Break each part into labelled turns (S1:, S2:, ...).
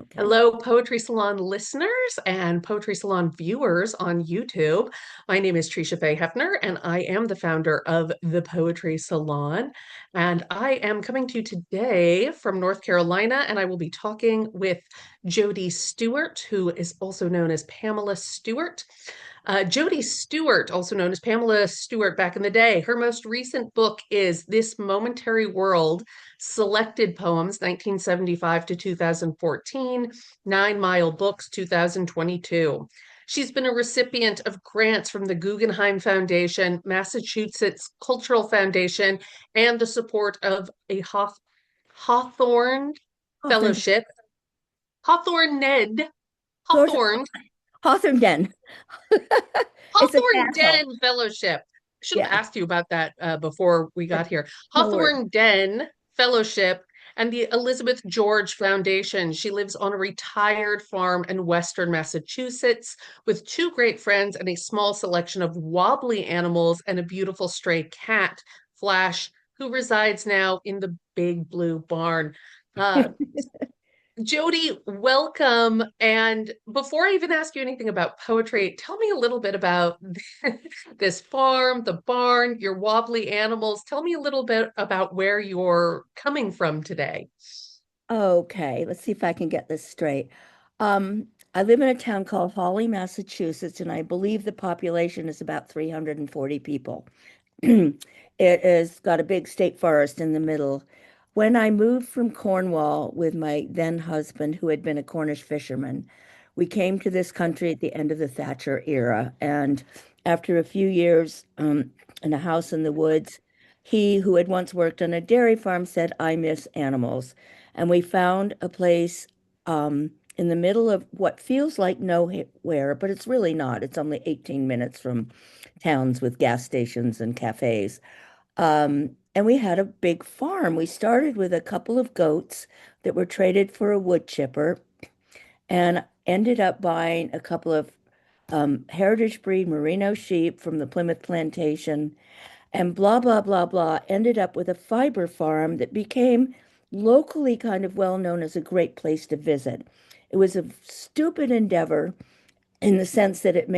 S1: Okay.
S2: Hello, Poetry Salon listeners and Poetry Salon viewers on YouTube. My name is Trisha Faye Hefner, and I am the founder of the Poetry Salon. And I am coming to you today from North Carolina, and I will be talking with Jody Stewart, who is also known as Pamela Stewart. Jody Stewart, also known as Pamela Stewart back in the day, her most recent book is This Momentary World Selected Poems, 1975 to 2014, 9 Mile Books, 2022. She's been a recipient of grants from the Guggenheim Foundation, Massachusetts Cultural Foundation, and the support of a Hawthorne
S1: Hawthorne,
S2: Fellowship. Hawthorne Ned,
S1: Hawthorne,
S2: Hawthorne
S1: Hawthorne Den. It's a
S2: Hawthorne
S1: castle.
S2: Den Fellowship. I should have
S1: Yeah,
S2: asked you about that before we got here.
S1: no worries.
S2: Hawthorne Den Fellowship and the Elizabeth George Foundation. She lives on a retired farm in Western Massachusetts with two great friends and a small selection of wobbly animals and a beautiful stray cat, Flash, who resides now in the big blue barn. Uh, Jody, welcome. And before I even ask you anything about poetry, tell me a little bit about this farm, the barn, your wobbly animals. Tell me a little bit about where you're coming from today.
S1: Okay, let's see if I can get this straight. I live in a town called Hawley, Massachusetts, and I believe the population is about 340 people. It has got a big state forest in the middle. When I moved from Cornwall with my then husband, who had been a Cornish fisherman, we came to this country at the end of the Thatcher era. And after a few years in a house in the woods, he, who had once worked on a dairy farm, said, I miss animals. And we found a place in the middle of what feels like nowhere, but it's really not. It's only 18 minutes from towns with gas stations and cafes. And we had a big farm. We started with a couple of goats that were traded for a wood chipper and ended up buying a couple of heritage breed merino sheep from the Plymouth plantation and blah, blah, blah, blah. Ended up with a fiber farm that became locally kind of well known as a great place to visit. It was a stupid endeavor in the sense that it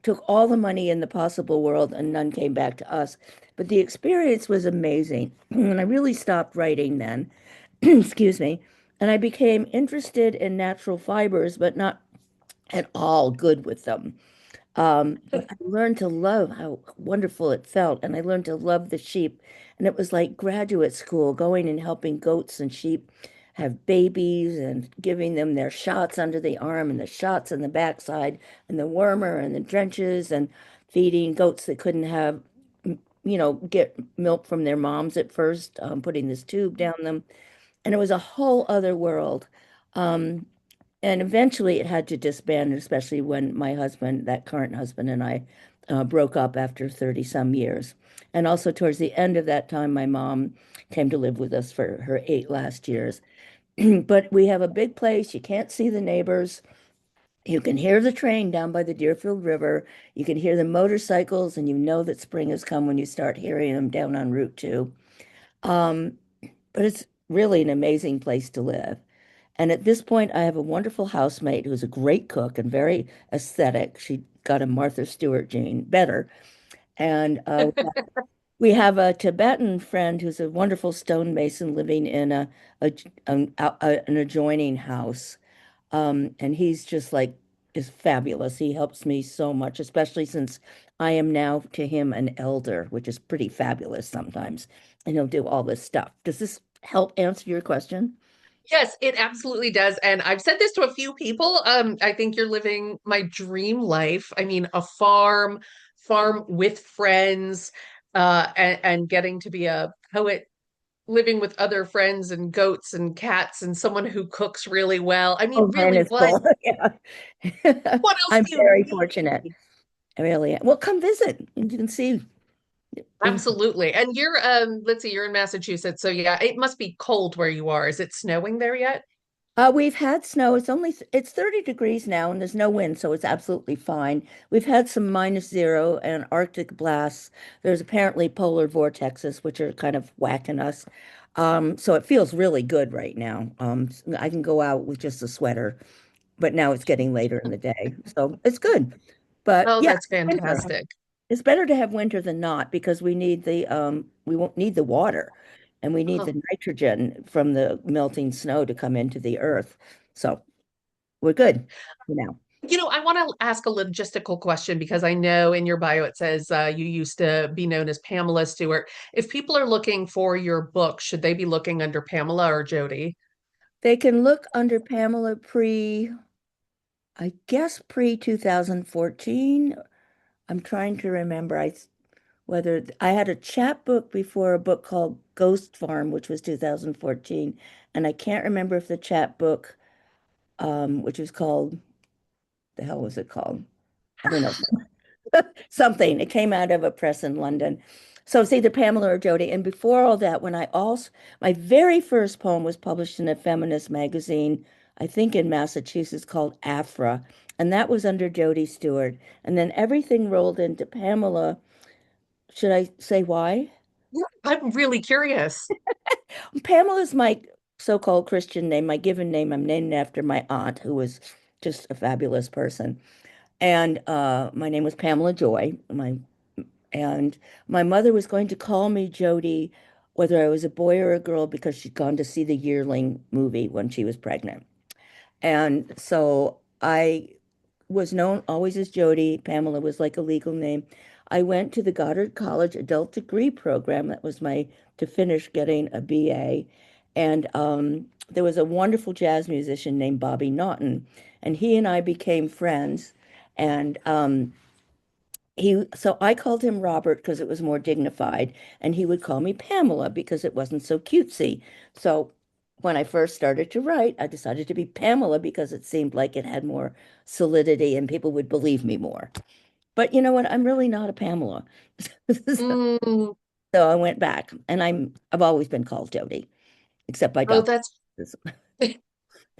S1: took all the money in the possible world and none came back to us. But the experience was amazing. And I really stopped writing then, excuse me. And I became interested in natural fibers, but not at all good with them. But I learned to love how wonderful it felt. And I learned to love the sheep. And it was like graduate school, going and helping goats and sheep have babies and giving them their shots under the arm and the shots in the backside and the wormer and the drenches and feeding goats that couldn't have, get milk from their moms at first, putting this tube down them. And it was a whole other world. Um, and eventually it had to disband, especially when my husband, that current husband, and I broke up after 30 some years. And also towards the end of that time, my mom came to live with us for her 8 last years. But we have a big place. You can't see the neighbors. You can hear the train down by the Deerfield River. You can hear the motorcycles, and you know that spring has come when you start hearing them down on Route 2. Um, but it's really an amazing place to live. And at this point, I have a wonderful housemate who's a great cook and very aesthetic. She got a Martha Stewart gene, better. And we have a Tibetan friend who's a wonderful stonemason living in a, an adjoining house. And he's just like, is fabulous. He helps me so much, especially since I am now to him an elder, which is pretty fabulous sometimes. And he'll do all this stuff. Does this help answer your question?
S2: Yes, it absolutely does. And I've said this to a few people. I think you're living my dream life. I mean, a farm with friends, and getting to be a poet living with other friends and goats and cats and someone who cooks really well. I mean,
S1: Oh, mine
S2: really,
S1: is full. Yeah.
S2: what else
S1: I'm
S2: do you
S1: very fortunate.
S2: need?
S1: I really am. Well, come visit. You can see.
S2: Absolutely. And you're let's see, you're in Massachusetts. So yeah, it must be cold where you are. Is it snowing there yet?
S1: We've had snow. It's 30 degrees now and there's no wind, so it's absolutely fine. We've had some -0 and Arctic blasts. There's apparently polar vortexes, which are kind of whacking us. So it feels really good right now. I can go out with just a sweater, but now it's getting later in the day, so it's good. But
S2: Oh,
S1: yeah,
S2: that's
S1: winter.
S2: fantastic.
S1: It's better to have winter than not because we won't need the water and we need
S2: Uh-huh.
S1: the nitrogen from the melting snow to come into the earth. So we're good for now.
S2: I want to ask a logistical question because I know in your bio it says you used to be known as Pamela Stewart. If people are looking for your book, should they be looking under Pamela or Jody?
S1: They can look under Pamela I guess pre 2014. I'm trying to remember whether I had a chapbook before a book called Ghost Farm, which was 2014, and I can't remember if the chapbook, which was called, the hell was it called? I don't know, something. It came out of a press in London. So it's either Pamela or Jody. And before all that, my very first poem was published in a feminist magazine, I think in Massachusetts, called Afra. And that was under Jody Stewart. And then everything rolled into Pamela. Should I say why?
S2: Yeah. I'm really curious.
S1: Pamela's my so-called Christian name, my given name. I'm named after my aunt, who was just a fabulous person. And my name was Pamela Joy. And my mother was going to call me Jody, whether I was a boy or a girl, because she'd gone to see the Yearling movie when she was pregnant. And so I was known always as Jody. Pamela was like a legal name. I went to the Goddard College adult degree program. That was my to finish getting a BA. And there was a wonderful jazz musician named Bobby Naughton, and he and I became friends. And so I called him Robert because it was more dignified, and he would call me Pamela because it wasn't so cutesy. So when I first started to write, I decided to be Pamela because it seemed like it had more solidity and people would believe me more. But you know what? I'm really not a Pamela.
S2: Mm,
S1: So I went back, and I've always been called Jody, except by
S2: oh,
S1: doctors.
S2: that's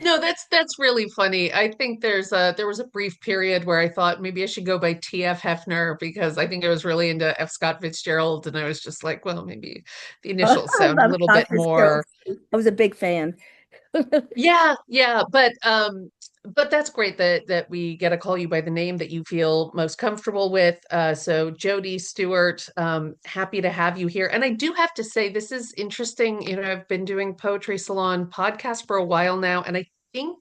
S2: no, that's really funny. I think there was a brief period where I thought maybe I should go by T.F. Hefner because I think I was really into F. Scott Fitzgerald, and I was just like, well, maybe the
S1: I
S2: initials sound a
S1: love
S2: little
S1: Scott
S2: bit
S1: Fitzgerald.
S2: more.
S1: I was a big fan.
S2: Yeah, yeah, but that's great that we get to call you by the name that you feel most comfortable with. So Jody Stewart, happy to have you here. And I do have to say this is interesting. I've been doing Poetry Salon podcast for a while now, and I think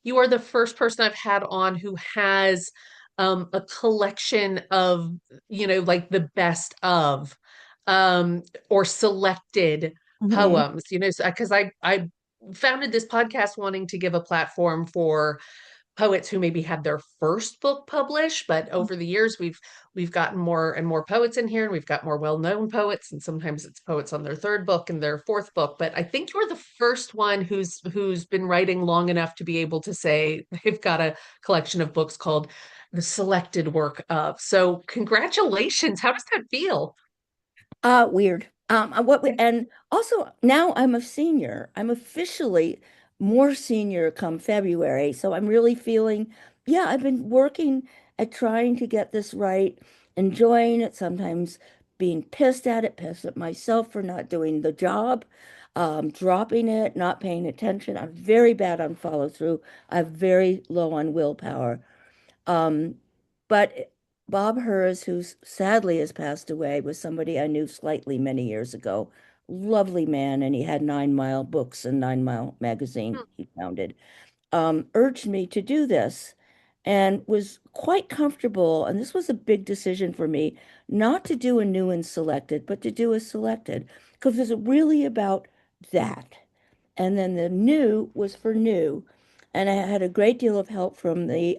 S2: you are the first person I've had on who has a collection of, like the best of or selected
S1: Mhm.
S2: poems, because I founded this podcast wanting to give a platform for poets who maybe had their first book published, but over the years we've gotten more and more poets in here, and we've got more well-known poets, and sometimes it's poets on their third book and their fourth book. But I think you're the first one who's been writing long enough to be able to say they've got a collection of books called the selected work of. So congratulations. How does that feel?
S1: Weird. And also now I'm a senior. I'm officially more senior come February. So I'm really feeling, yeah, I've been working at trying to get this right, enjoying it, sometimes being pissed at myself for not doing the job, dropping it, not paying attention. I'm very bad on follow through. I'm very low on willpower. Um, but Bob Hers, who sadly has passed away, was somebody I knew slightly many years ago. Lovely man, and he had 9 Mile Books and 9 Mile Magazine he founded. Urged me to do this and was quite comfortable. And this was a big decision for me, not to do a new and selected, but to do a selected, because it's really about that. And then the new was for new. And I had a great deal of help from the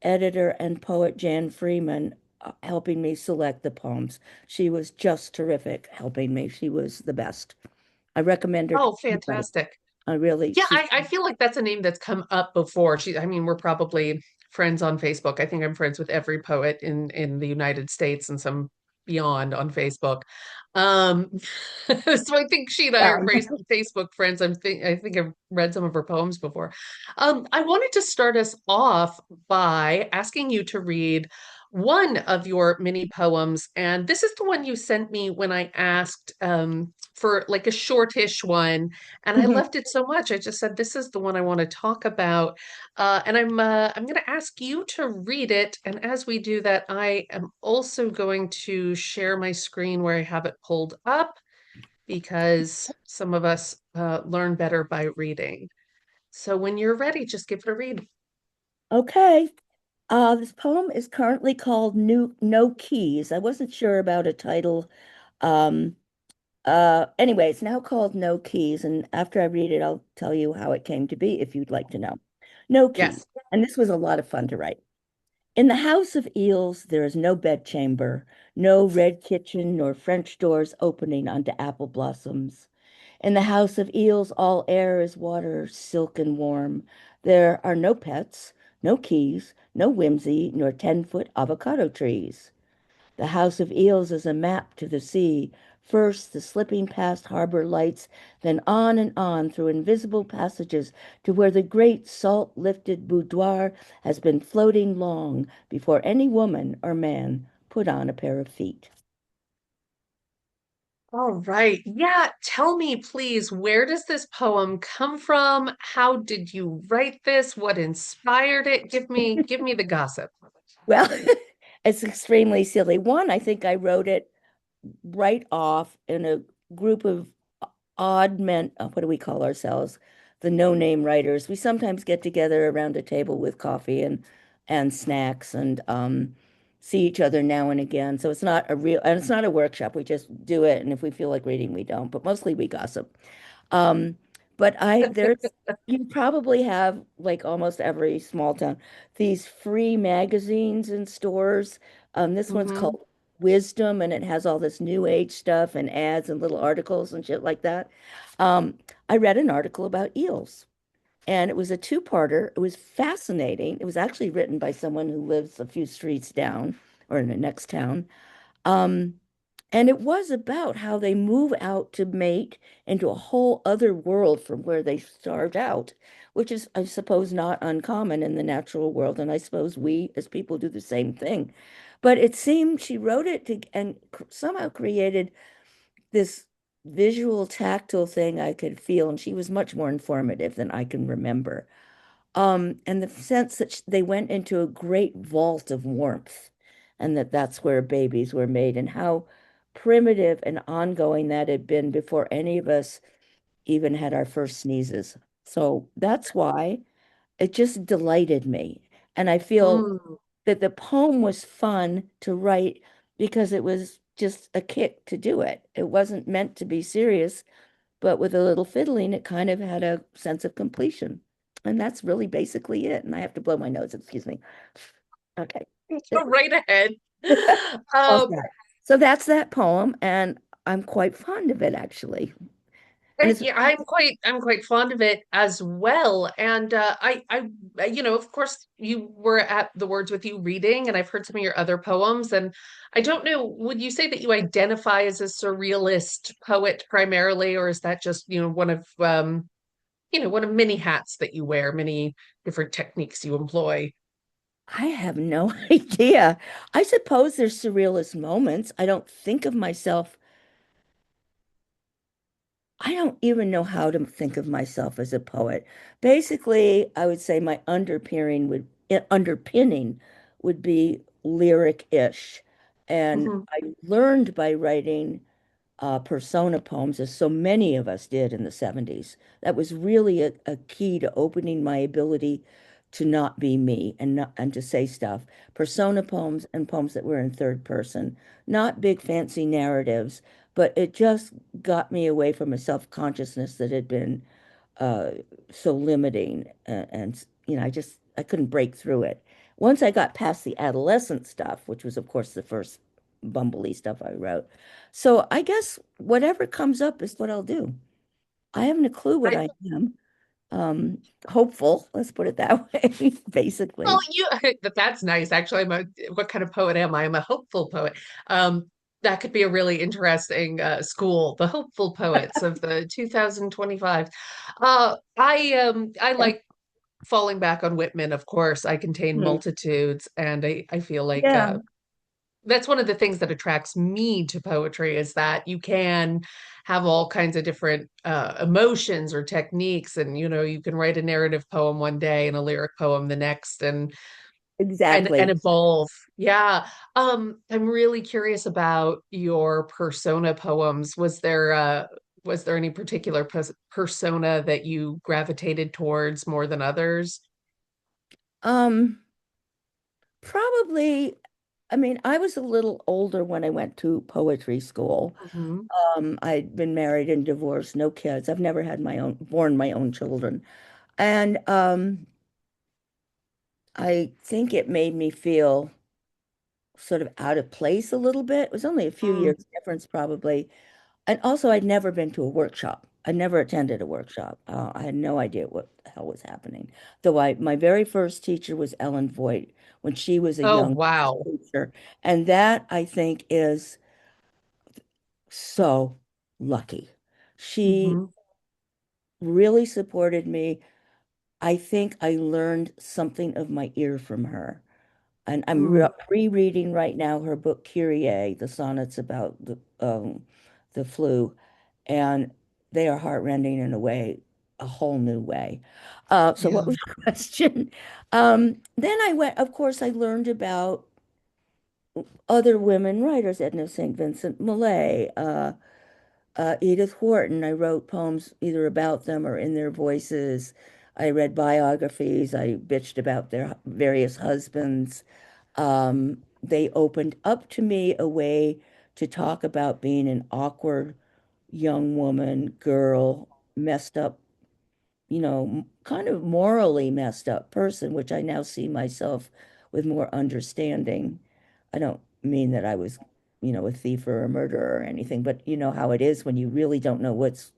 S1: editor and poet Jan Freeman helping me select the poems. She was just terrific helping me. She was the best. I recommend her to
S2: Oh,
S1: anybody.
S2: fantastic.
S1: I really,
S2: Yeah,
S1: she's
S2: I feel like that's a name that's come up before. I mean, we're probably friends on Facebook. I think I'm friends with every poet in the United States and some beyond on Facebook. Um, so I think she and I are
S1: fun.
S2: Facebook friends. I think I've read some of her poems before. I wanted to start us off by asking you to read one of your mini poems, and this is the one you sent me when I asked for like a shortish one, and I
S1: Mhm.
S2: loved it so much. I just said this is the one I want to talk about, and I'm going to ask you to read it. And as we do that, I am also going to share my screen where I have it pulled up because some of us learn better by reading. So when you're ready, just give it a read.
S1: Okay. This poem is currently called No Keys. I wasn't sure about a title. Um, anyway, it's now called No Keys, and after I read it, I'll tell you how it came to be if you'd like to know. No Keys.
S2: Yes.
S1: And this was a lot of fun to write. In the house of eels, there is no bedchamber, no red kitchen, nor French doors opening onto apple blossoms. In the house of eels, all air is water, silk and warm. There are no pets, no keys, no whimsy, nor 10-foot avocado trees. The house of eels is a map to the sea. First, the slipping past harbor lights, then on and on through invisible passages to where the great salt-lifted boudoir has been floating long before any woman or man put on a pair of feet.
S2: All right. Yeah, tell me, please, where does this poem come from? How did you write this? What inspired it? Give me the gossip.
S1: Well, it's extremely silly. One, I think I wrote it right off in a group of odd men. What do we call ourselves? The no-name writers. We sometimes get together around a table with coffee and snacks and see each other now and again. So it's not a real, and it's not a workshop. We just do it, and if we feel like reading, we don't. But mostly we gossip. Um, but there's, you probably have, like almost every small town, these free magazines in stores. This one's
S2: Hmm.
S1: called Wisdom, and it has all this new age stuff and ads and little articles and shit like that. Um, I read an article about eels, and it was a two-parter. It was fascinating. It was actually written by someone who lives a few streets down or in the next town. Um, and it was about how they move out to mate into a whole other world from where they starved out, which is, I suppose, not uncommon in the natural world. And I suppose we as people do the same thing. But it seemed she wrote it to, and somehow created this visual, tactile thing I could feel. And she was much more informative than I can remember. And the sense that they went into a great vault of warmth, and that's where babies were made, and how primitive and ongoing that had been before any of us even had our first sneezes. So that's why it just delighted me. And I feel
S2: Mm.
S1: that the poem was fun to write because it was just a kick to do it. It wasn't meant to be serious, but with a little fiddling, it kind of had a sense of completion. And that's really basically it. And I have to blow my nose, excuse me. Okay.
S2: Go right ahead.
S1: All
S2: Um,
S1: set. So that's that poem, and I'm quite fond of it actually. And it's
S2: yeah, I'm quite fond of it as well. And of course, you were at the Words with You reading, and I've heard some of your other poems. And I don't know, would you say that you identify as a surrealist poet primarily, or is that just, one of many hats that you wear, many different techniques you employ?
S1: I have no idea. I suppose there's surrealist moments. I don't think of myself, I don't even know how to think of myself as a poet. Basically, I would say my underpinning would be lyric-ish. And
S2: Hmm.
S1: I learned by writing persona poems, as so many of us did in the 70s. That was really a key to opening my ability to not be me and to say stuff. Persona poems and poems that were in third person, not big fancy narratives, but it just got me away from a self-consciousness that had been uh, so limiting. I couldn't break through it. Once I got past the adolescent stuff, which was, of course, the first bumbly stuff I wrote. So I guess whatever comes up is what I'll do. I haven't a clue what
S2: I,
S1: I am. Um, Hopeful, let's put it that way,
S2: well,
S1: basically.
S2: that's nice. Actually, what kind of poet am I? I'm a hopeful poet. That could be a really interesting school, the hopeful poets of the 2025. I
S1: Yeah.
S2: like falling back on Whitman, of course. I contain
S1: Hmm.
S2: multitudes, and I feel like
S1: Yeah.
S2: that's one of the things that attracts me to poetry is that you can have all kinds of different emotions or techniques, and you can write a narrative poem one day and a lyric poem the next, and
S1: Exactly.
S2: evolve. Yeah. I'm really curious about your persona poems. Was there any particular persona that you gravitated towards more than others?
S1: Um, Probably, I mean, I was a little older when I went to poetry school.
S2: Hmm.
S1: I'd been married and divorced, no kids. I've never had born my own children. And I think it made me feel sort of out of place a little bit. It was only a few
S2: Mm.
S1: years difference, probably. And also, I'd never been to a workshop. I never attended a workshop. I had no idea what the hell was happening. Though my very first teacher was Ellen Voigt when she was a
S2: Oh,
S1: young
S2: wow.
S1: teacher. And that, I think, is so lucky. She
S2: Hmm.
S1: really supported me. I think I learned something of my ear from her. And I'm
S2: Mm.
S1: rereading right now her book Kyrie, the sonnets about the flu, and they are heartrending in a way, a whole new way. So what
S2: Yeah.
S1: was your question? Then I went, of course, I learned about other women writers, Edna St. Vincent Millay, Edith Wharton. I wrote poems either about them or in their voices. I read biographies. I bitched about their various husbands. They opened up to me a way to talk about being an awkward young woman, girl, messed up, kind of morally messed up person, which I now see myself with more understanding. I don't mean that I was, a thief or a murderer or anything, but you know how it is when you really don't know what's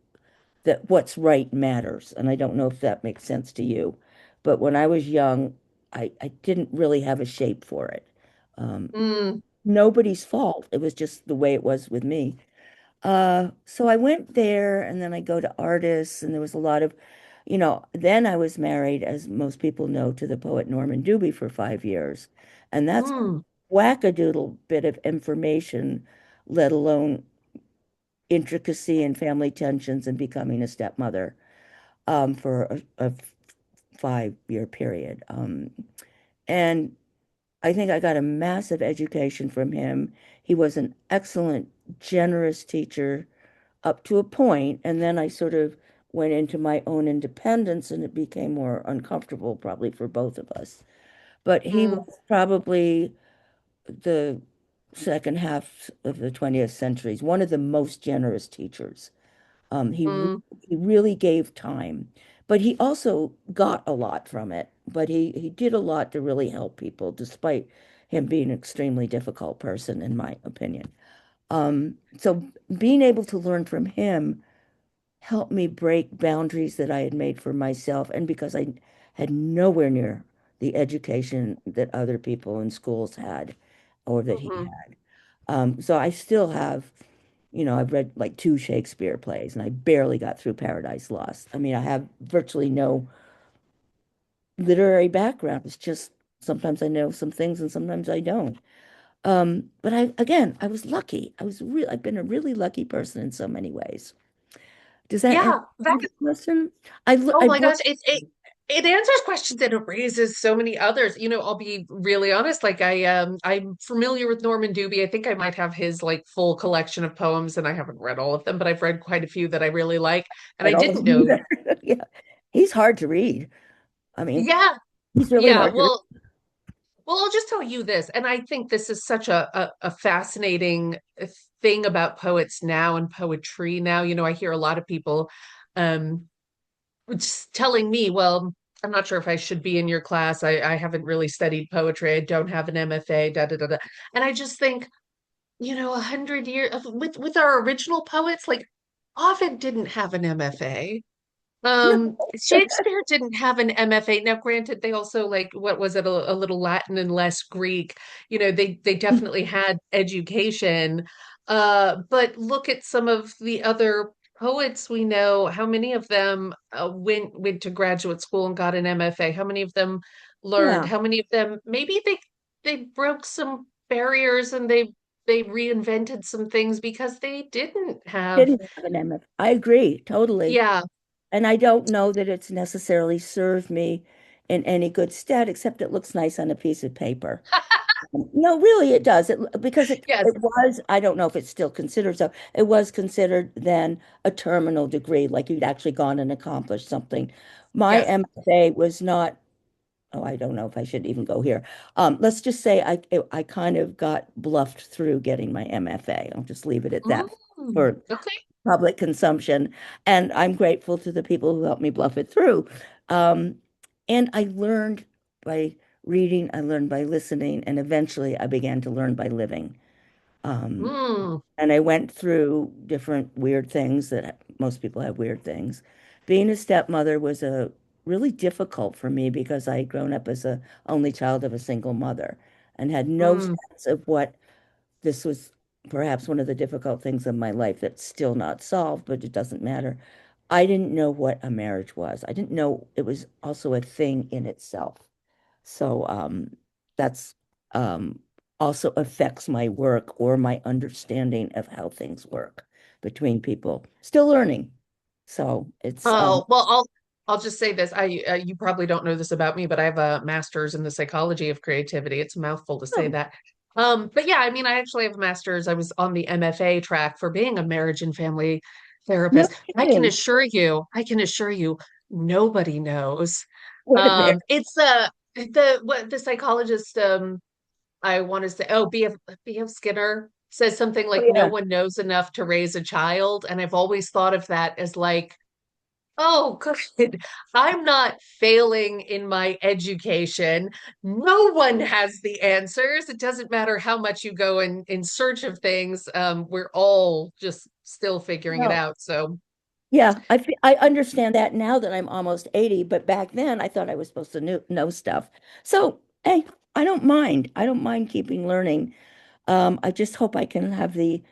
S1: right matters. And I don't know if that makes sense to you. But when I was young, I didn't really have a shape for it. Um,
S2: Mm.
S1: Nobody's fault. It was just the way it was with me. So I went there and then I go to artists and there was a lot of, then I was married, as most people know, to the poet Norman Dubie for 5 years. And that's a
S2: Mm.
S1: wackadoodle bit of information, let alone intricacy and family tensions and becoming a stepmother for a 5 year period. And I think I got a massive education from him. He was an excellent, generous teacher up to a point, and then I sort of went into my own independence, and it became more uncomfortable, probably for both of us. But he
S2: Mm.
S1: was probably the second half of the 20th century, one of the most generous teachers.
S2: Mm.
S1: He really gave time, but he also got a lot from it. But he did a lot to really help people, despite him being an extremely difficult person, in my opinion. So being able to learn from him helped me break boundaries that I had made for myself, and because I had nowhere near the education that other people in schools had, or that he
S2: Hmm.
S1: had. So I still have, I've read like two Shakespeare plays, and I barely got through Paradise Lost. I mean, I have virtually no literary background. It's just sometimes I know some things and sometimes I don't. But I was lucky. I've been a really lucky person in so many ways. Does that answer
S2: Yeah, that.
S1: your question?
S2: Oh
S1: I've
S2: my
S1: worked
S2: gosh, it answers questions and it raises so many others. I'll be really honest. Like I'm familiar with Norman Dubie. I think I might have his like full collection of poems, and I haven't read all of them, but I've read quite a few that I really like. And I
S1: at all of
S2: didn't
S1: them
S2: know.
S1: either. Yeah. He's hard to read. I mean,
S2: Yeah,
S1: he's really
S2: yeah.
S1: hard to read.
S2: Well, I'll just tell you this, and I think this is such a fascinating thing about poets now and poetry now. I hear a lot of people um just telling me, well, I'm not sure if I should be in your class. I haven't really studied poetry. I don't have an MFA, da da da da. And I just think, 100 years with our original poets, like Ovid didn't have an MFA.
S1: No.
S2: Shakespeare didn't have an MFA. Now, granted, they also like what was it, a little Latin and less Greek. They definitely had education. But look at some of the other poets we know. How many of them went to graduate school and got an MFA? How many of them learned?
S1: Yeah.
S2: How many of them maybe they broke some barriers and they reinvented some things because they didn't have.
S1: Didn't have an MF. I agree totally.
S2: Yeah.
S1: And I don't know that it's necessarily served me in any good stead, except it looks nice on a piece of paper. No, really, it does. Because
S2: Yes.
S1: it was, I don't know if it's still considered so, it was considered then a terminal degree, like you'd actually gone and accomplished something. My
S2: Yes.
S1: MFA was not, oh, I don't know if I should even go here. Let's just say I kind of got bluffed through getting my MFA. I'll just leave it at that for
S2: Okay.
S1: public consumption. And I'm grateful to the people who helped me bluff it through. Um, and I learned by reading, I learned by listening, and eventually I began to learn by living. Um,
S2: Mm,
S1: and I went through different weird things that most people have weird things. Being a stepmother was a really difficult for me because I had grown up as a only child of a single mother and had no
S2: mm.
S1: sense of what this was perhaps one of the difficult things in my life that's still not solved, but it doesn't matter. I didn't know what a marriage was. I didn't know it was also a thing in itself. So that's um, also affects my work or my understanding of how things work between people. Still learning. So it's
S2: Oh, well, I'll just say this. I you probably don't know this about me, but I have a master's in the psychology of creativity. It's a mouthful to say
S1: oh,
S2: that. But yeah, I mean, I actually have a master's. I was on the MFA track for being a marriage and family
S1: no
S2: therapist.
S1: kidding.
S2: I can assure you, nobody knows.
S1: What a marriage.
S2: It's what the psychologist I want to say, oh, B.F. Skinner says something
S1: Oh
S2: like no
S1: yeah.
S2: one knows enough to raise a child. And I've always thought of that as like, oh, good. I'm not failing in my education. No one has the answers. It doesn't matter how much you go in search of things. We're all just still figuring it
S1: No.
S2: out. So,
S1: Yeah, I understand that now that I'm almost 80, but back then I thought I was supposed to know stuff. So, hey, I don't mind. I don't mind keeping learning. I just hope I can have the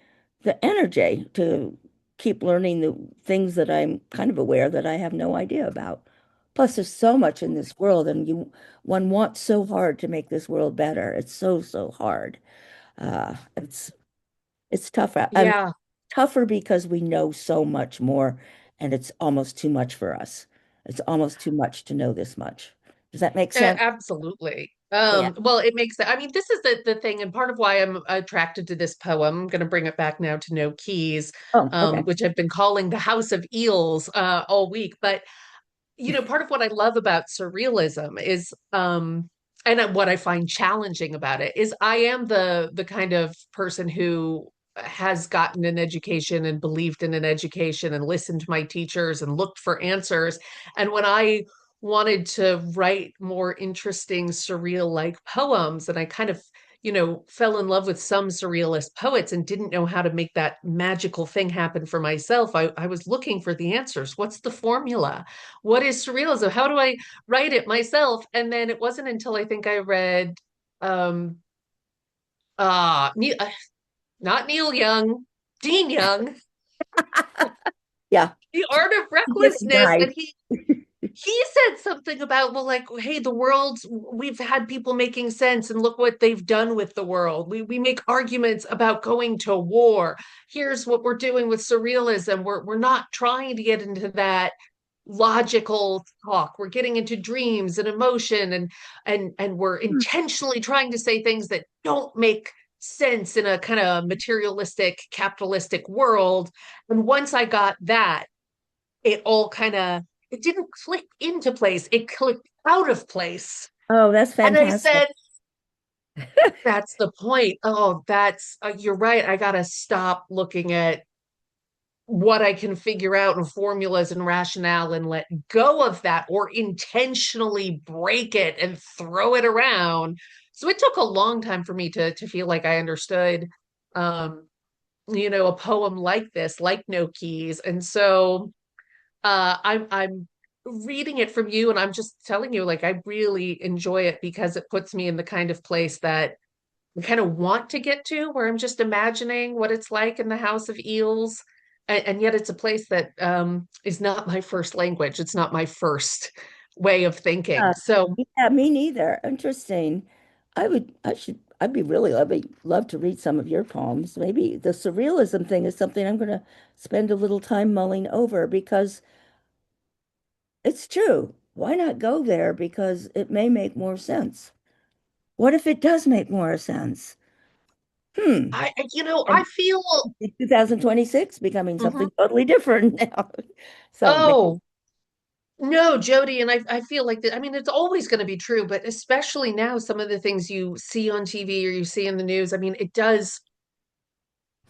S1: energy to keep learning the things that I'm kind of aware that I have no idea about. Plus, there's so much in this world, and one wants so hard to make this world better. It's so, so hard. It's tougher.
S2: yeah,
S1: Tougher because we know so much more, and it's almost too much for us. It's almost too much to know this much. Does that make sense?
S2: absolutely.
S1: Yeah.
S2: Well, it makes I mean, this is the thing, and part of why I'm attracted to this poem. I'm going to bring it back now to No Keys,
S1: Oh, okay.
S2: which I've been calling the House of Eels all week. But part of what I love about surrealism is and what I find challenging about it is I am the kind of person who has gotten an education and believed in an education and listened to my teachers and looked for answers. And when I wanted to write more interesting surreal like poems and I kind of fell in love with some surrealist poets and didn't know how to make that magical thing happen for myself. I was looking for the answers. What's the formula? What is surrealism? How do I write it myself? And then it wasn't until I think I read um Neil, not Neil Young, Dean Young,
S1: Yeah.
S2: The Art of
S1: He just
S2: Recklessness,
S1: died.
S2: and he said something about, well, like, hey, the world's we've had people making sense and look what they've done with the world. We make arguments about going to war. Here's what we're doing with surrealism. We're not trying to get into that logical talk. We're getting into dreams and emotion and we're intentionally trying to say things that don't make sense in a kind of materialistic capitalistic world. And once I got that, it all kind of it didn't click into place. It clicked out of place.
S1: Oh, that's
S2: And I
S1: fantastic.
S2: said, that's the point. Oh, that's you're right. I got to stop looking at what I can figure out in formulas and rationale and let go of that or intentionally break it and throw it around. So it took a long time for me to feel like I understood um a poem like this, like No Keys. And so I'm reading it from you and I'm just telling you like I really enjoy it because it puts me in the kind of place that I kind of want to get to where I'm just imagining what it's like in the House of Eels. And yet it's a place that is not my first language. It's not my first way of thinking.
S1: Uh,
S2: So
S1: yeah, me neither. Interesting. I should. I'd be love to read some of your poems. Maybe the surrealism thing is something I'm going to spend a little time mulling over because it's true. Why not go there? Because it may make more sense. What if it does make more sense? Hmm.
S2: I
S1: And
S2: feel,
S1: 2026 becoming
S2: mhm.
S1: something totally different now. So maybe.
S2: Oh, no, Jody, and I feel like that. I mean, it's always going to be true, but especially now, some of the things you see on TV or you see in the news, I mean, it does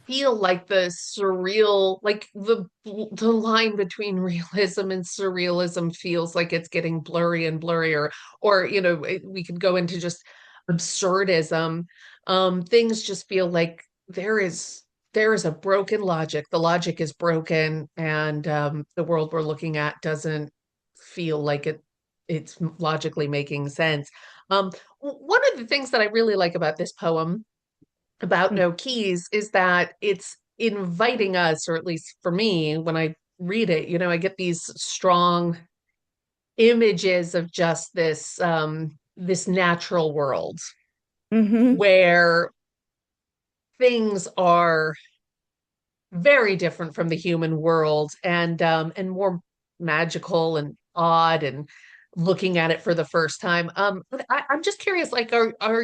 S2: feel like the surreal, like the line between realism and surrealism feels like it's getting blurry and blurrier. Or, we could go into just absurdism. Things just feel like there is a broken logic. The logic is broken, and the world we're looking at doesn't feel like it's logically making sense. One of the things that I really like about this poem about no keys is that it's inviting us, or at least for me, when I read it, I get these strong images of just this natural world
S1: Mm-hmm.
S2: where things are very different from the human world, and more magical and odd, and looking at it for the first time. But I'm just curious, like, are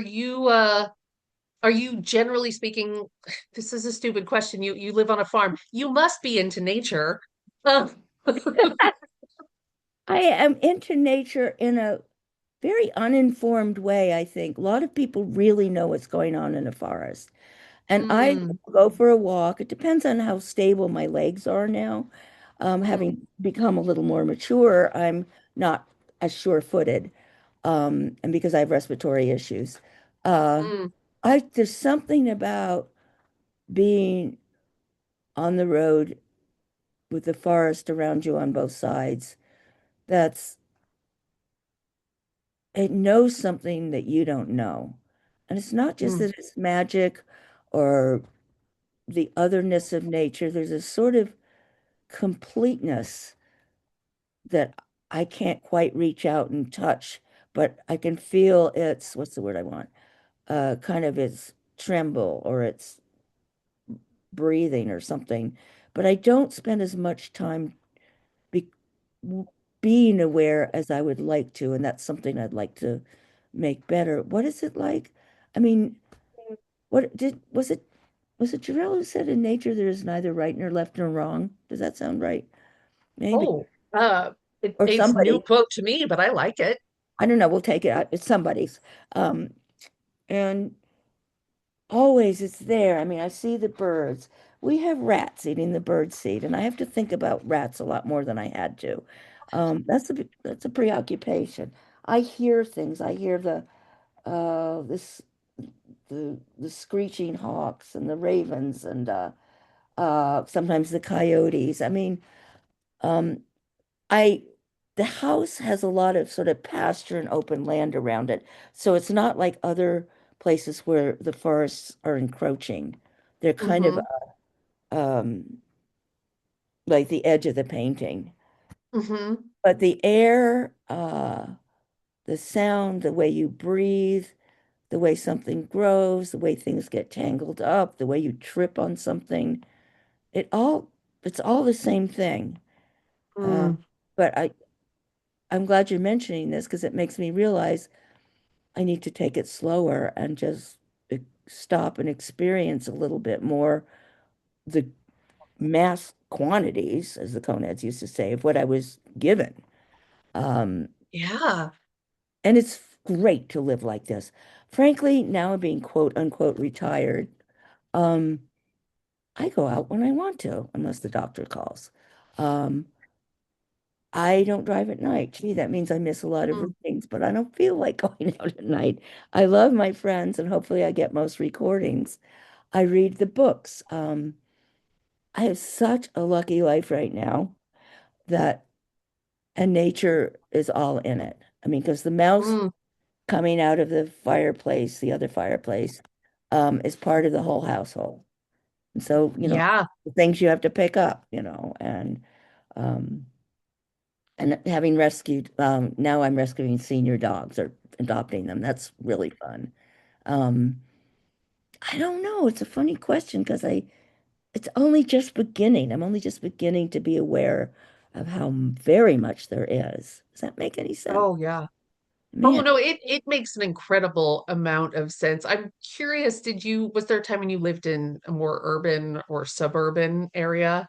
S2: you generally speaking, this is a stupid question. You live on a farm. You must be into nature. Uh,
S1: I am into nature in a very uninformed way, I think. A lot of people really know what's going on in a forest. And I
S2: mm,
S1: go for a walk. It depends on how stable my legs are now.
S2: mm,
S1: Having become a little more mature, I'm not as sure-footed. And because I have respiratory issues. Uh,
S2: mm.
S1: there's something about being on the road with the forest around you on both sides that's it knows something that you don't know. And it's not just
S2: Mm.
S1: that it's magic or the otherness of nature. There's a sort of completeness that I can't quite reach out and touch, but I can feel its, what's the word I want? Kind of its tremble or its breathing or something. But I don't spend as much time be being aware as I would like to, and that's something I'd like to make better. What is it like? I mean, what did was it Jarrell who said in nature there is neither right nor left nor wrong? Does that sound right? Maybe.
S2: Oh,
S1: Or
S2: it's new
S1: somebody.
S2: quote to me, but I like it.
S1: I don't know, we'll take it out. It's somebody's. Um, and always it's there. I mean, I see the birds. We have rats eating the bird seed, and I have to think about rats a lot more than I had to. That's a preoccupation. I hear things. I hear this the screeching hawks and the ravens and sometimes the coyotes. I mean, um, I the house has a lot of sort of pasture and open land around it, so it's not like other places where the forests are encroaching. They're kind of
S2: Hmm.
S1: um, like the edge of the painting.
S2: Hmm.
S1: But the air, the sound, the way you breathe, the way something grows, the way things get tangled up, the way you trip on something, it all it's all the same thing. Uh,
S2: Mm.
S1: but I'm glad you're mentioning this because it makes me realize I need to take it slower and just stop and experience a little bit more the mass quantities, as the Coneheads used to say, of what I was given. Um,
S2: Yeah.
S1: and it's great to live like this. Frankly, now I'm being quote unquote retired. Um, I go out when I want to, unless the doctor calls. Um, I don't drive at night. Gee, that means I miss a lot of
S2: Mm.
S1: readings, but I don't feel like going out at night. I love my friends, and hopefully I get most recordings. I read the books. I have such a lucky life right now that, and nature is all in it. I mean, because the mouse
S2: Mm.
S1: coming out of the fireplace, the other fireplace, is part of the whole household. And so,
S2: Yeah.
S1: the things you have to pick up, um, and having rescued, now I'm rescuing senior dogs or adopting them. That's really fun. Um, I don't know. It's a funny question because it's only just beginning. I'm only just beginning to be aware of how very much there is. Does that make any sense?
S2: Oh yeah. Oh
S1: Man,
S2: no, it makes an incredible amount of sense. I'm curious, was there a time when you lived in a more urban or suburban area?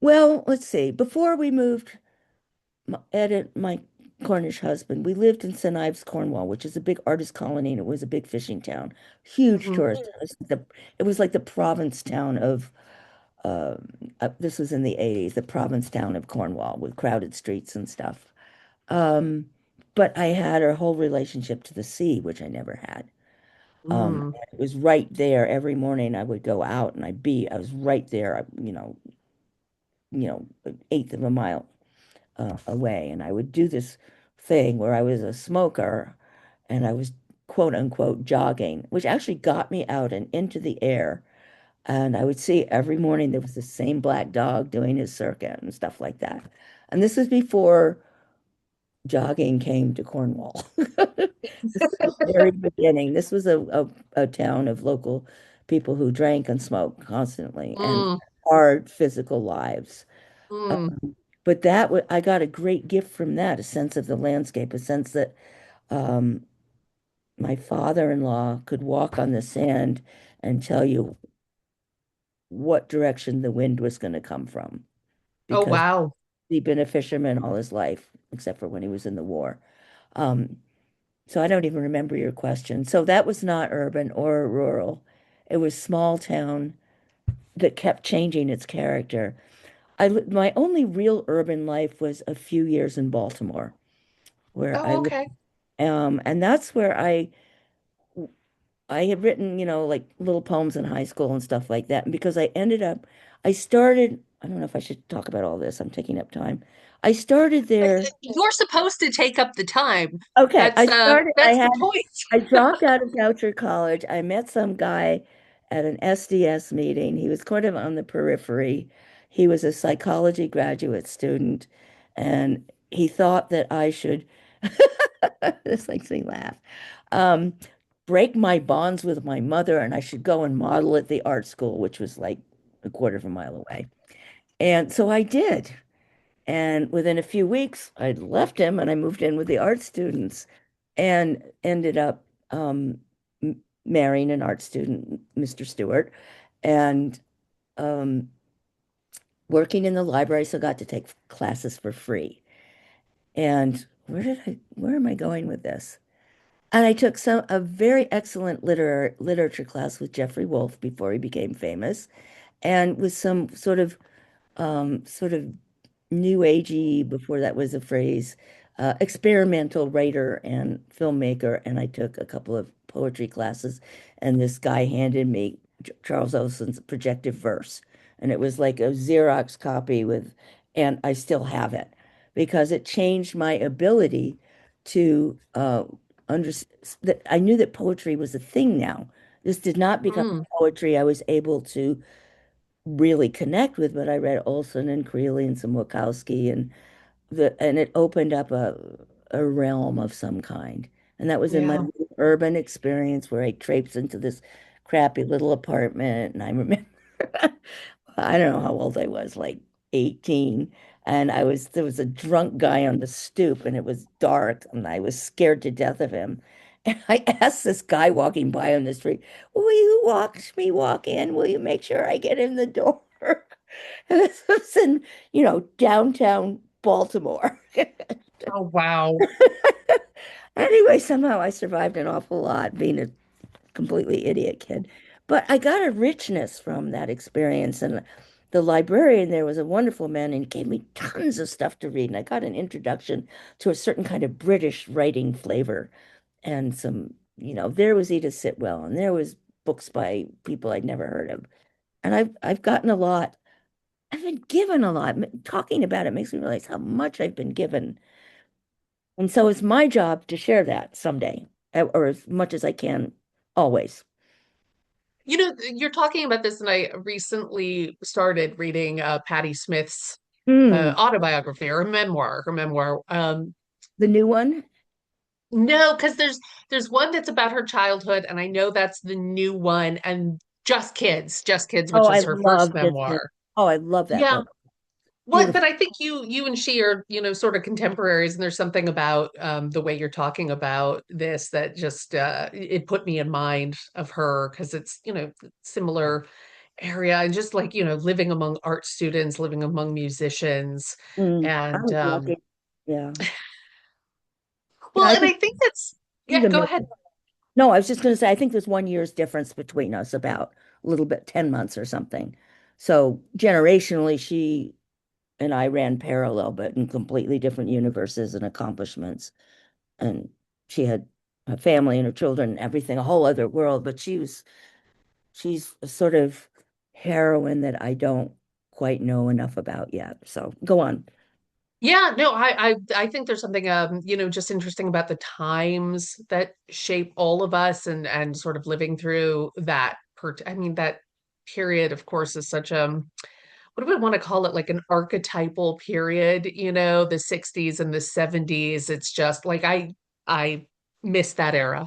S1: well, let's see. Before we moved, Ed and my Cornish husband, we lived in St. Ives, Cornwall, which is a big artist colony, and it was a big fishing town, huge
S2: Hmm.
S1: tourist. It was like the province town of, this was in the 80s, the province town of Cornwall with crowded streets and stuff. Um, but I had a whole relationship to the sea, which I never had.
S2: Mm.
S1: It was right there. Every morning I would go out and I was right there, an eighth of a mile away. And I would do this thing where I was a smoker and I was quote unquote jogging, which actually got me out and into the air. And I would see every morning there was the same black dog doing his circuit and stuff like that. And this was before jogging came to Cornwall. This is the very beginning. This was a town of local people who drank and smoked constantly and
S2: Mm.
S1: hard physical lives.
S2: Mm.
S1: But I got a great gift from that, a sense of the landscape, a sense that um, my father-in-law could walk on the sand and tell you what direction the wind was going to come from
S2: Oh
S1: because
S2: wow.
S1: he'd been a fisherman all his life, except for when he was in the war. Um, So I don't even remember your question. So that was not urban or rural. It was small town that kept changing its character. My only real urban life was a few years in Baltimore, where I
S2: Oh,
S1: lived.
S2: okay.
S1: And that's where I had written, like little poems in high school and stuff like that. And because I started, I don't know if I should talk about all this. I'm taking up time. I started there.
S2: You're supposed to take up the time.
S1: Okay,
S2: That's the point.
S1: I dropped out of Goucher College. I met some guy at an SDS meeting. He was kind of on the periphery. He was a psychology graduate student, and he thought that I should, this makes me laugh, um, break my bonds with my mother, and I should go and model at the art school, which was like a quarter of a mile away. And so I did. And within a few weeks, I'd left him and I moved in with the art students and ended up marrying an art student, Mr. Stewart, and um, working in the library. So got to take classes for free. And where am I going with this? And I took a very excellent literature class with Jeffrey Wolf before he became famous, and with some sort of new agey, before that was a phrase, experimental writer and filmmaker. And I took a couple of poetry classes, and this guy handed me Charles Olson's Projective Verse. And it was like a Xerox copy and I still have it because it changed my ability to understand that I knew that poetry was a thing now. This did not become
S2: Mm.
S1: poetry I was able to really connect with, but I read Olson and Creeley and some Wachowski and it opened up a realm of some kind. And that was in my
S2: Yeah.
S1: urban experience where I traipsed into this crappy little apartment. And I remember, I don't know how old I was, like 18. And there was a drunk guy on the stoop and it was dark and I was scared to death of him. And I asked this guy walking by on the street, will you watch me walk in? Will you make sure I get in the door? And this was in, downtown Baltimore.
S2: Oh wow.
S1: Anyway, somehow I survived an awful lot being a completely idiot kid. But I got a richness from that experience. And the librarian there was a wonderful man and gave me tons of stuff to read. And I got an introduction to a certain kind of British writing flavor and there was Edith Sitwell and there was books by people I'd never heard of. And I've gotten a lot. I've been given a lot. Talking about it makes me realize how much I've been given. And so it's my job to share that someday, or as much as I can, always.
S2: You're talking about this, and I recently started reading Patti Smith's
S1: Hmm.
S2: autobiography or her memoir.
S1: The new one?
S2: No, because there's one that's about her childhood, and I know that's the new one, and Just Kids,
S1: Oh,
S2: which
S1: I
S2: is her first
S1: love this book.
S2: memoir.
S1: Oh, I love that
S2: Yeah.
S1: book.
S2: Well, but
S1: Beautiful.
S2: I think you and she are, sort of contemporaries, and there's something about the way you're talking about this that just it put me in mind of her because it's, similar area and just like, living among art students, living among musicians.
S1: I
S2: And
S1: was lucky. Yeah. Yeah,
S2: well,
S1: I
S2: and
S1: think
S2: I think that's,
S1: she's
S2: yeah,
S1: a
S2: go
S1: miracle.
S2: ahead.
S1: No, I was just going to say, I think there's 1 year's difference between us, about a little bit, 10 months or something. So generationally, she and I ran parallel, but in completely different universes and accomplishments. And she had a family and her children and everything, a whole other world. But she's a sort of heroine that I don't quite know enough about yet. So go on.
S2: Yeah, no, I think there's something just interesting about the times that shape all of us and sort of living through that I mean that period of course is such what do we want to call it, like an archetypal period, the 60s and the 70s. It's just like I miss that era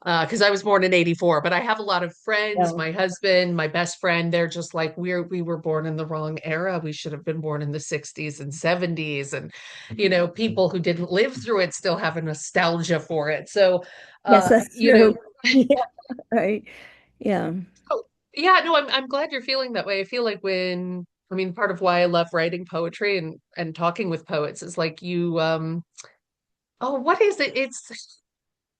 S2: because I was born in 84, but I have a lot of friends,
S1: Yeah.
S2: my husband, my best friend, they're just like, we were born in the wrong era. We should have been born in the 60s and 70s. And, people who didn't live through it still have a nostalgia for it. So,
S1: Yes,
S2: uh,
S1: that's
S2: you know,
S1: true. Yeah, right. Yeah.
S2: oh, yeah, no, I'm glad you're feeling that way. I feel like I mean, part of why I love writing poetry and talking with poets is like oh, what is it?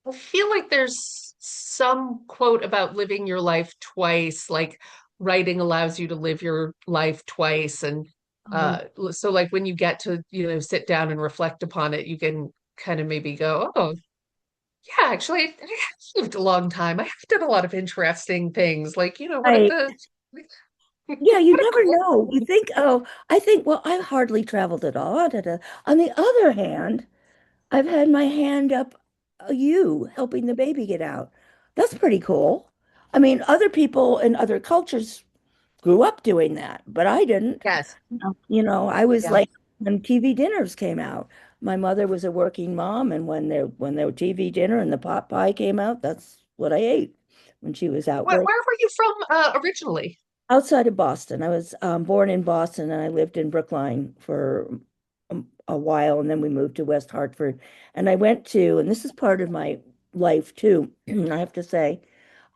S2: I feel like there's some quote about living your life twice, like writing allows you to live your life twice. And
S1: Oh,
S2: so like when you get to, sit down and reflect upon it, you can kind of maybe go, oh, yeah, actually, I have lived a long time. I've done a lot of interesting things. Like, what are
S1: right.
S2: the
S1: Yeah, you
S2: what a
S1: never
S2: cool.
S1: know. You think, oh, I think, well, I've hardly traveled at all. Da, da. On the other hand, I've had my hand up you helping the baby get out. That's pretty cool. I mean, other people in other cultures grew up doing that, but I didn't.
S2: Yes.
S1: I was
S2: Yeah.
S1: like when TV dinners came out. My mother was a working mom, and when their TV dinner and the pot pie came out, that's what I ate when she was out working.
S2: Where were you from originally?
S1: Outside of Boston. I was born in Boston and I lived in Brookline for a while, and then we moved to West Hartford. And I went to, and this is part of my life too, I have to say,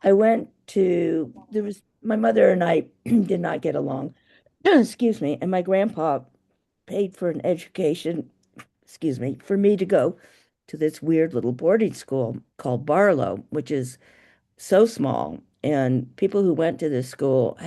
S1: there was, my mother and I did not get along, excuse me, and my grandpa paid for an education, excuse me, for me to go to this weird little boarding school called Barlow, which is so small. And people who went to this school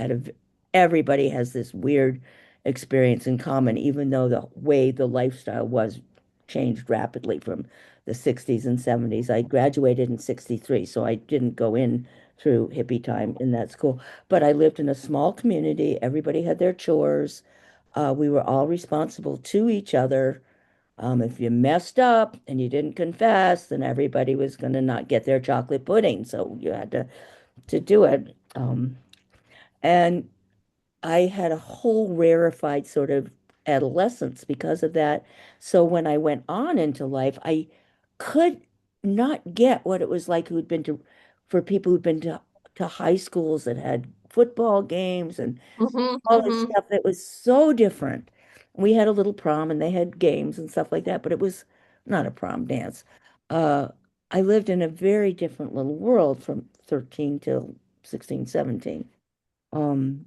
S1: everybody has this weird experience in common, even though the way the lifestyle was changed rapidly from the 60s and 70s. I graduated in 63, so I didn't go in through hippie time in that school. But I lived in a small community. Everybody had their chores. We were all responsible to each other. If you messed up and you didn't confess, then everybody was going to not get their chocolate pudding. So you had to do it. And I had a whole rarefied sort of adolescence because of that. So when I went on into life, I could not get what it was like for people who'd been to high schools that had football games and
S2: Hmm.
S1: all this
S2: Hmm.
S1: stuff that was so different. We had a little prom and they had games and stuff like that, but it was not a prom dance. Uh, I lived in a very different little world from 13 till 16, 17, um,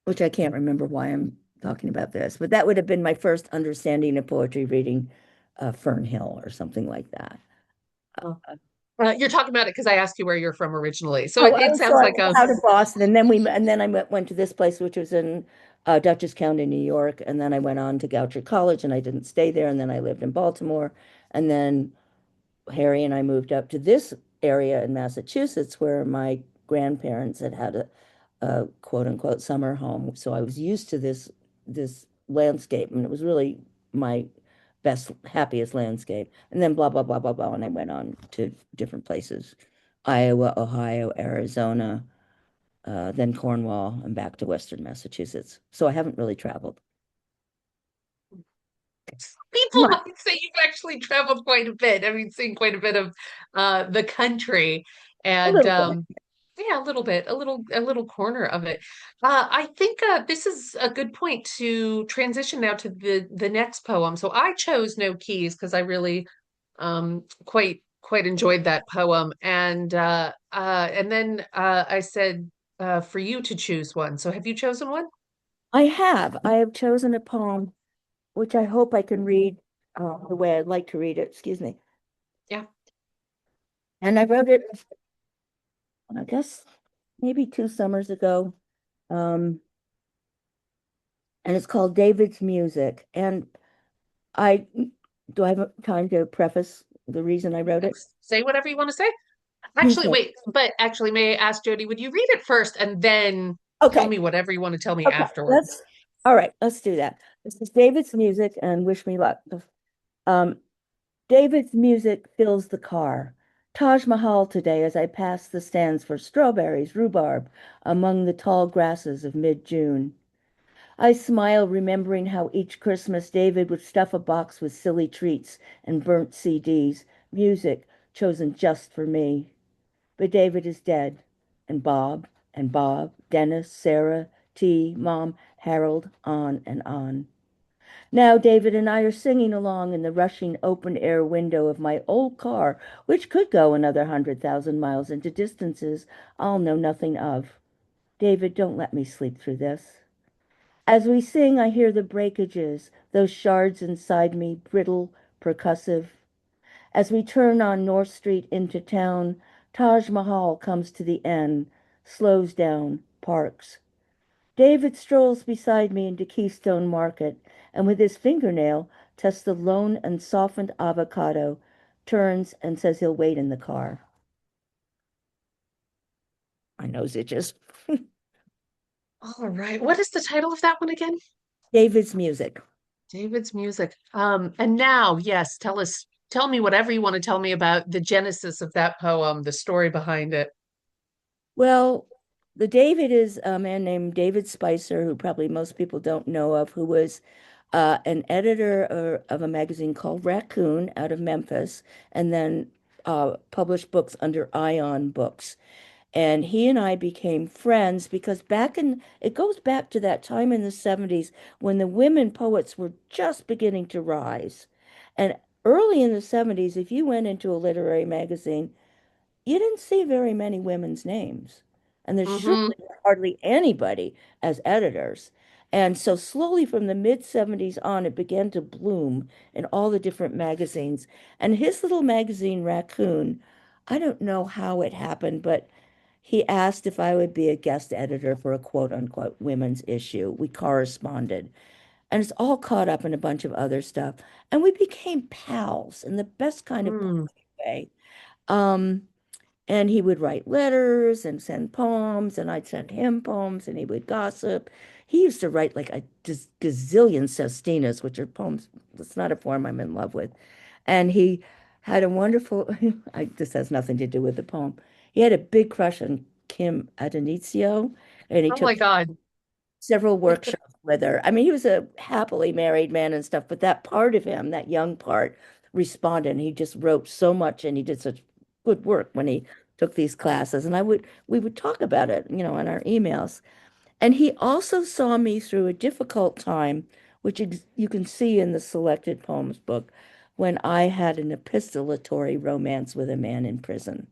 S1: which I can't remember why I'm talking about this, but that would have been my first understanding of poetry reading Fern Hill or something like that.
S2: Oh. You're talking about it because I asked you where you're from originally. So
S1: Oh,
S2: it
S1: so
S2: sounds
S1: I
S2: like
S1: was out of Boston, and then I went to this place, which was in Dutchess County, New York, and then I went on to Goucher College, and I didn't stay there, and then I lived in Baltimore, and then Harry and I moved up to this area in Massachusetts, where my grandparents had a quote unquote summer home, so I was used to this landscape, and it was really my best, happiest landscape. And then blah blah blah blah blah, and I went on to different places. Iowa, Ohio, Arizona, then Cornwall, and back to Western Massachusetts. So I haven't really traveled.
S2: People
S1: Right.
S2: might say you've actually traveled quite a bit. I mean, seen quite a bit of the country,
S1: A
S2: and
S1: little bit.
S2: yeah, a little bit, a little corner of it. I think this is a good point to transition now to the next poem. So I chose No Keys because I really quite enjoyed that poem, and then I said for you to choose one. So have you chosen one?
S1: I have. I have chosen a poem which I hope I can read the way I'd like to read it. Excuse me.
S2: Yeah.
S1: And I wrote it, I guess, maybe 2 summers ago. Um, and it's called David's Music. And I do I have time to preface the reason I wrote it?
S2: Say whatever you want to say. Actually,
S1: Okay.
S2: wait, but actually, may I ask Jody, would you read it first and then tell
S1: Okay.
S2: me whatever you want to tell me
S1: Okay.
S2: afterwards?
S1: All right, let's do that. This is David's Music and wish me luck. Um, David's music fills the car. Taj Mahal today as I pass the stands for strawberries, rhubarb among the tall grasses of mid-June. I smile remembering how each Christmas David would stuff a box with silly treats and burnt CDs, music chosen just for me. But David is dead, and Bob, Dennis, Sarah, T, Mom, Harold, on and on. Now David and I are singing along in the rushing open air window of my old car, which could go another 100,000 miles into distances I'll know nothing of. David, don't let me sleep through this. As we sing, I hear the breakages, those shards inside me, brittle, percussive. As we turn on North Street into town, Taj Mahal comes to the end, slows down, parks. David strolls beside me into Keystone Market and with his fingernail tests the lone and softened avocado, turns and says he'll wait in the car. My nose itches.
S2: All right. What is the title of that one again?
S1: David's music.
S2: David's Music. And now, yes, tell me whatever you want to tell me about the genesis of that poem, the story behind it.
S1: Well, the David is a man named David Spicer, who probably most people don't know of, who was an editor of a magazine called Raccoon out of Memphis, and then published books under Ion Books. And he and I became friends because it goes back to that time in the 70s when the women poets were just beginning to rise. And early in the 70s, if you went into a literary magazine, you didn't see very many women's names. And there's
S2: Hmm.
S1: surely hardly anybody as editors. And so slowly from the mid 70s on, it began to bloom in all the different magazines. And his little magazine, Raccoon, I don't know how it happened, but he asked if I would be a guest editor for a quote unquote women's issue. We corresponded. And it's all caught up in a bunch of other stuff. And we became pals in the best kind of
S2: Mm.
S1: way. Um, and he would write letters and send poems, and I'd send him poems, and he would gossip. He used to write like a gazillion sestinas, which are poems. That's not a form I'm in love with. And he had a wonderful, this has nothing to do with the poem. He had a big crush on Kim Adenizio, and he
S2: Oh my
S1: took
S2: God.
S1: several workshops with her. I mean, he was a happily married man and stuff, but that part of him, that young part, responded. And he just wrote so much and he did such good work when he took these classes. And we would talk about it, in our emails. And he also saw me through a difficult time, which you can see in the selected poems book, when I had an epistolatory romance with a man in prison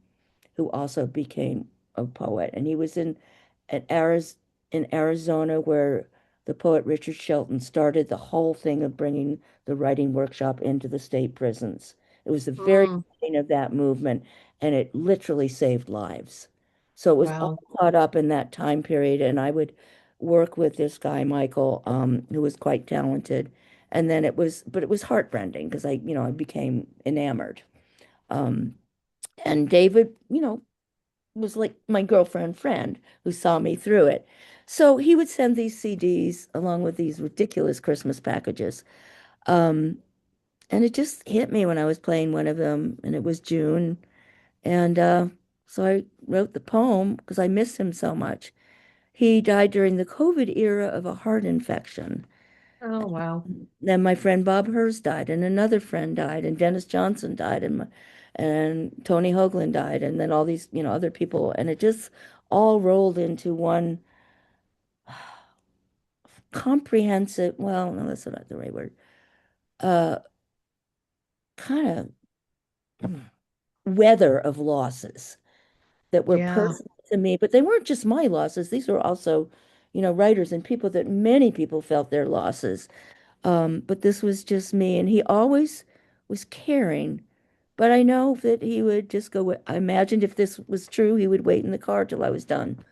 S1: who also became a poet. And he was at Ariz in Arizona, where the poet Richard Shelton started the whole thing of bringing the writing workshop into the state prisons. It was the very
S2: Mm.
S1: beginning of that movement, and it literally saved lives. So it was all
S2: Wow.
S1: caught up in that time period, and I would work with this guy, Michael, who was quite talented. And then but it was heartrending because I became enamored. Um, and David, was like my girlfriend friend who saw me through it. So he would send these CDs along with these ridiculous Christmas packages. Um, and it just hit me when I was playing one of them, and it was June. And so I wrote the poem because I miss him so much. He died during the COVID era of a heart infection.
S2: Oh, wow.
S1: Then my friend Bob Hers died, and another friend died, and Dennis Johnson died, and Tony Hoagland died, and then all these, other people, and it just all rolled into one comprehensive, well, no, that's not the right word, uh, kind of weather of losses that were
S2: Yeah.
S1: personal to me, but they weren't just my losses. These were also, writers and people that many people felt their losses. But this was just me, and he always was caring. But I know that he would just go. I imagined if this was true, he would wait in the car till I was done.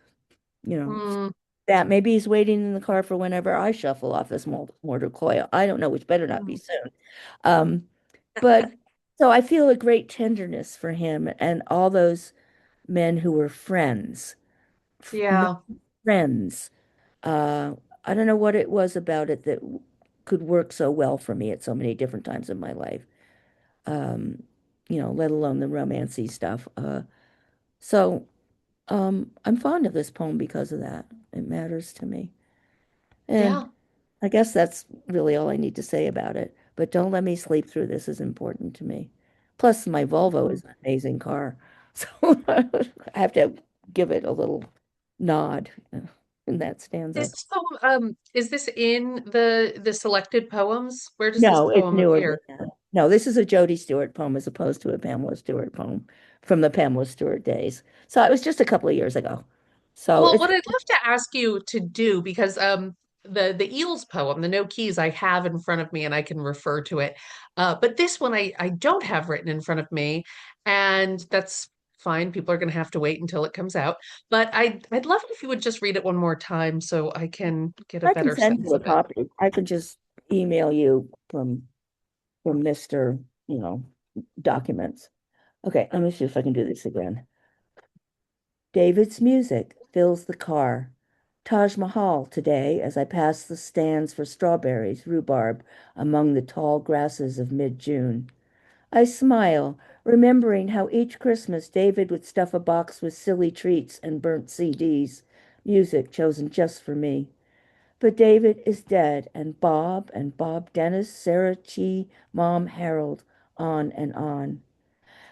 S1: You know,
S2: Mm,
S1: that maybe he's waiting in the car for whenever I shuffle off this mortal coil. I don't know, which better not be
S2: mm.
S1: soon. Um, but so I feel a great tenderness for him and all those men who were friends, men,
S2: Yeah.
S1: friends. Uh, I don't know what it was about it that could work so well for me at so many different times in my life. Um, let alone the romancy stuff. So I'm fond of this poem because of that. It matters to me. And
S2: Yeah.
S1: I guess that's really all I need to say about it. But don't let me sleep through this is important to me. Plus, my Volvo
S2: Mhm.
S1: is an amazing car. So I have to give it a little nod in that stanza.
S2: This poem, is this in the selected poems? Where does this
S1: No, it's
S2: poem
S1: newer than
S2: appear?
S1: that. No, this is a Jody Stewart poem as opposed to a Pamela Stewart poem from the Pamela Stewart days. So it was just a couple of years ago. So
S2: Well,
S1: it's
S2: what I'd love to ask you to do, because the Eels poem, the No Keys, I have in front of me and I can refer to it. But this one I don't have written in front of me, and that's fine. People are going to have to wait until it comes out. But I'd love it if you would just read it one more time so I can get a
S1: I can
S2: better
S1: send you
S2: sense
S1: a
S2: of it.
S1: copy. I could just email you from Mr. you know, documents. Okay, let me see if I can do this again. David's music fills the car. Taj Mahal today as I pass the stands for strawberries, rhubarb among the tall grasses of mid-June. I smile, remembering how each Christmas David would stuff a box with silly treats and burnt CDs, music chosen just for me. But David is dead, and Bob Dennis, Sarah Chi, Mom Harold, on and on.